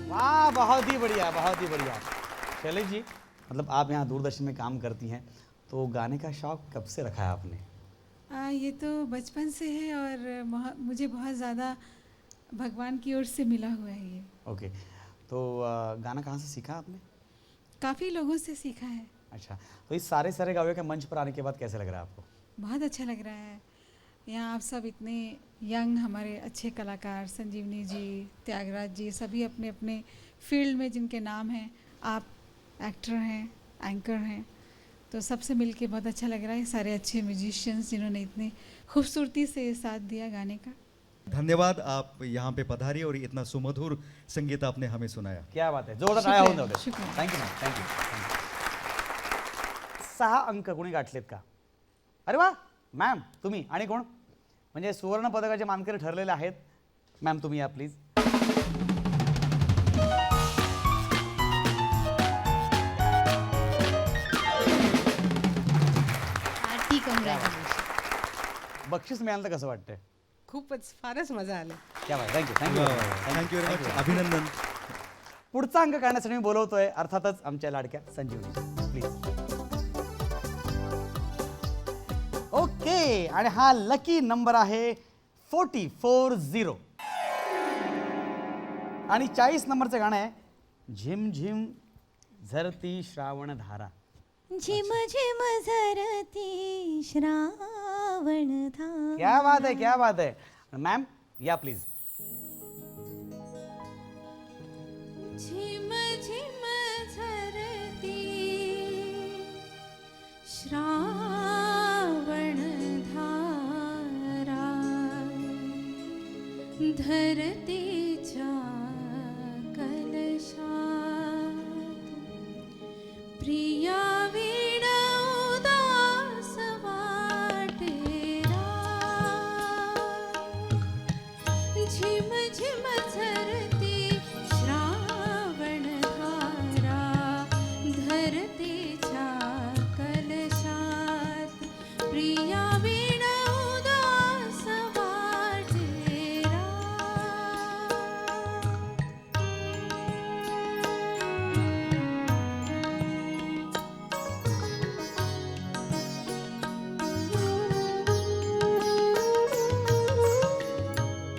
वाह, बहुत ही बढ़िया, बहुत ही बढ़िया. शैलेश जी, मतलब आप यहाँ दूरदर्शन में काम करती हैं, तो गाने का शौक कब से रखा है आपने? ये तो बचपन से है और मुझे बहुत ज़्यादा भगवान की ओर से मिला हुआ है ये. ओके, तो गाना कहाँ से सीखा आपने? काफ़ी लोगों से सीखा है. अच्छा, तो इस सारे गायों के मंच पर आने के बाद कैसे लग रहा है आपको? बहुत अच्छा लग रहा है. यहाँ आप सब इतने यंग हमारे अच्छे कलाकार, संजीवनी जी, त्यागराज जी, सभी अपने अपने फील्ड में जिनके नाम हैं. आप एक्टर हैं, एंकर हैं, तो सबसे मिलके बहुत अच्छा लग रहा है. सारे अच्छे म्यूजिशियंस जिन्होंने इतनी खूबसूरती से साथ दिया गाने का. धन्यवाद, आप यहाँ पे पधारी और इतना सुमधुर संगीत आपने हमें सुनाया. क्या बात आहे, जोरदार टाळ्या होऊन जाऊ दे. शुक्रिया. Thank you ma'am, thank you. 6 अंक कोणी गाठलेत का? अरे वा, मॅम तुम्ही आणि कोण? म्हणजे सुवर्ण पदकाचे मानकरी ठरलेले आहेत. मॅम तुम्ही या प्लीज. बक्षीस मिळालं तर कसं वाटतंय? खूपच, फारच मजा आली. क्या बात, thank you thank you thank you very much, अभिनंदन. पुढचा अंक काढण्यासाठी मी बोलवतोय अर्थातच आमच्या लाडक्या संजीवनी, प्लीज. ओके, आणि हा लकी नंबर आहे 44 आणि 40 नंबरचं गाणं आहे झिम झिम झरती श्रावण धारा. झिम झिम झरती श्रावण धारा. क्या बात है, क्या बात है. मॅम या प्लीज. झिम झिम झरती श्रावण धारा धरतीच्या कलशात प्रिया वीण उदास वाटेरा. झिम झिम झरती श्रावण धारा धरतीच्या कलशात प्रिया वीण उदास वाटेरा.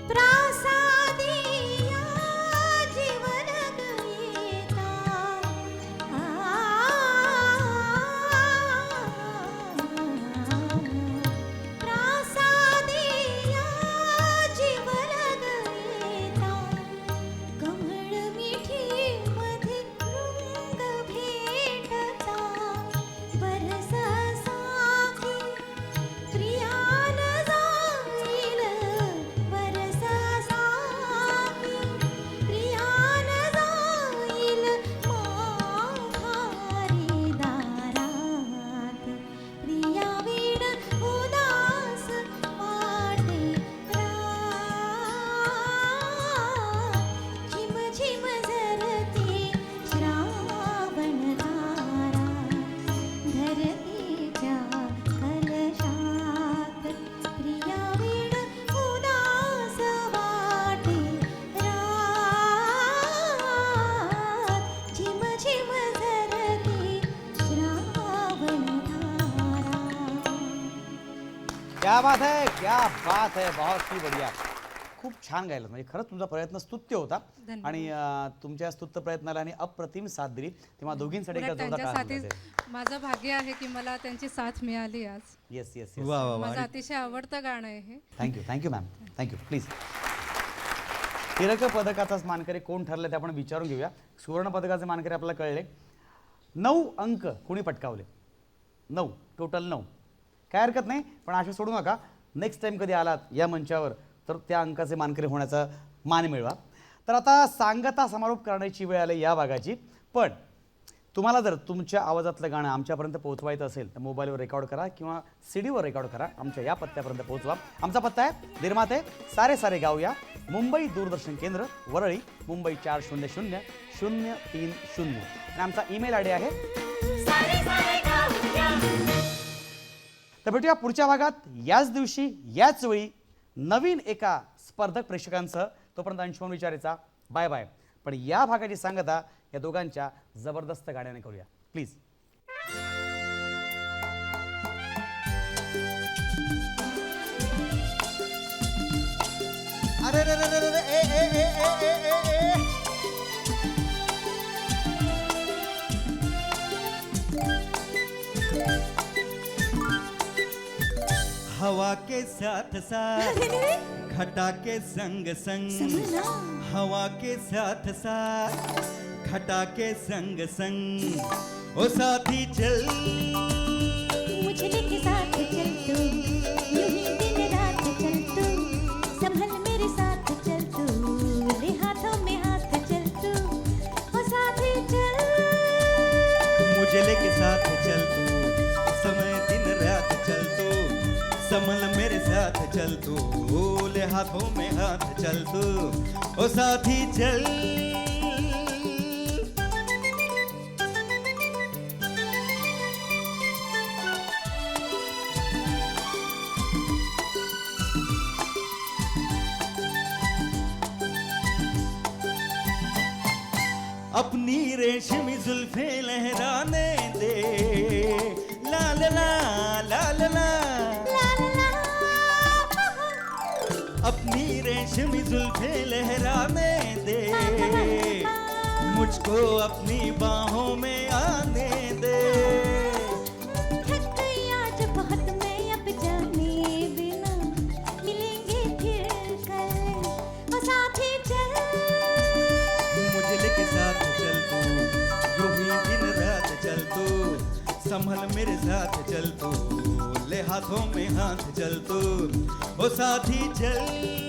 प्रासादिया जीवन गीता प्रासादिया जीवन गीता कमळ मिठी मध्ये रंग भेटता बरस साखी प्रियान जाईल बरस साखी प्रियान जाईल माघारी दारात प्रिया वीण उदास वाटे झिम झिम झरती श्रावण धारा धरतीच्या कलशात प्रिया वीण उदास वाटे झिम झिम झरती श्रावण धारा. क्या बात है, क्या बात है. बहुत ही बढ़िया. खूप छान गायलं. म्हणजे खरंच तुमचा प्रयत्न स्तुत्य होता धन्यवाद. आणि तुमच्या स्तुत्य प्रयत्नाला आणि अप्रतिम साथ दिली तेव्हा दोघींसाठी एकदा जोरदार टाळ्या त्यांच्यासाठी वाजवा. माझं भाग्य आहे की मला त्यांची साथ मिळाली आज. Yes yes yes. वा वा वा. माझं अतिशय आवडतं गाणं आहे हे. Thank you ma'am. Thank you please. Tilak पदकाचा मानकरी कोण ठरले ते आपण विचारून घेऊया. सुवर्ण पदकाचे मानकरी आपल्याला कळले. 9 अंक कोणी पटकावले? 9 टोटल 9. काय हरकत नाही, पण असे सोडू नका. नेक्स्ट टाइम कधी आलात या मंचावर तर त्या अंकाचे मानकरी होण्याचा मान मिळवा. तर आता सांगता समारोप करण्याची वेळ आली या भागाची. पण तुम्हाला जर तुमच्या आवाजातलं गाणं आमच्यापर्यंत पोहोचवायचं असेल तर मोबाईलवर रेकॉर्ड करा किंवा सीडीवर रेकॉर्ड करा. आमच्या या पत्त्यापर्यंत पोहोचवा. आमचा पत्ता आहे निर्माते सारे सारे गाऊया, मुंबई दूरदर्शन केंद्र, वरळी, मुंबई 400030. आणि आमचा ईमेल आयडी आहे. तर भेटूया पुढच्या भागात याच दिवशी याच वेळी नवीन एका स्पर्धक प्रेक्षकांसह. तोपर्यंत अंशुमन विचारायचा बाय बाय. पण या भागाची सांगता या दोघांच्या जबरदस्त गाण्याने करूया प्लीज. अरे रे रे रे रे ए ए ए ए ए ए ए हवा के साथ साथ घटा के संग संग, हवा के साथ साथ घटा के संग संग, ओ साथी चल मुझे लेके साथ चल तू, यूं ही दिन रात चल तू, संभल मेरे साथ चल तू, ले हाथों में हाथ चल तू, ओ साथी चल मुझे लेके साथ चल तू, समय दिन रात चल तू, संभल मेरे साथ चल तू, ले हाथों में हाथ चल तू, ओ साथी चल. अपनी रेशमी जुल्फे लहराने दे, ला ला ला ला ला ला, अपनी रेशमी जुल्फे लहराने दे, मुझको अपनी बाहों में आने दे. संभल मेरे साथ चल तू, ले हाथों में हाथ चल तू, ओ साथी चल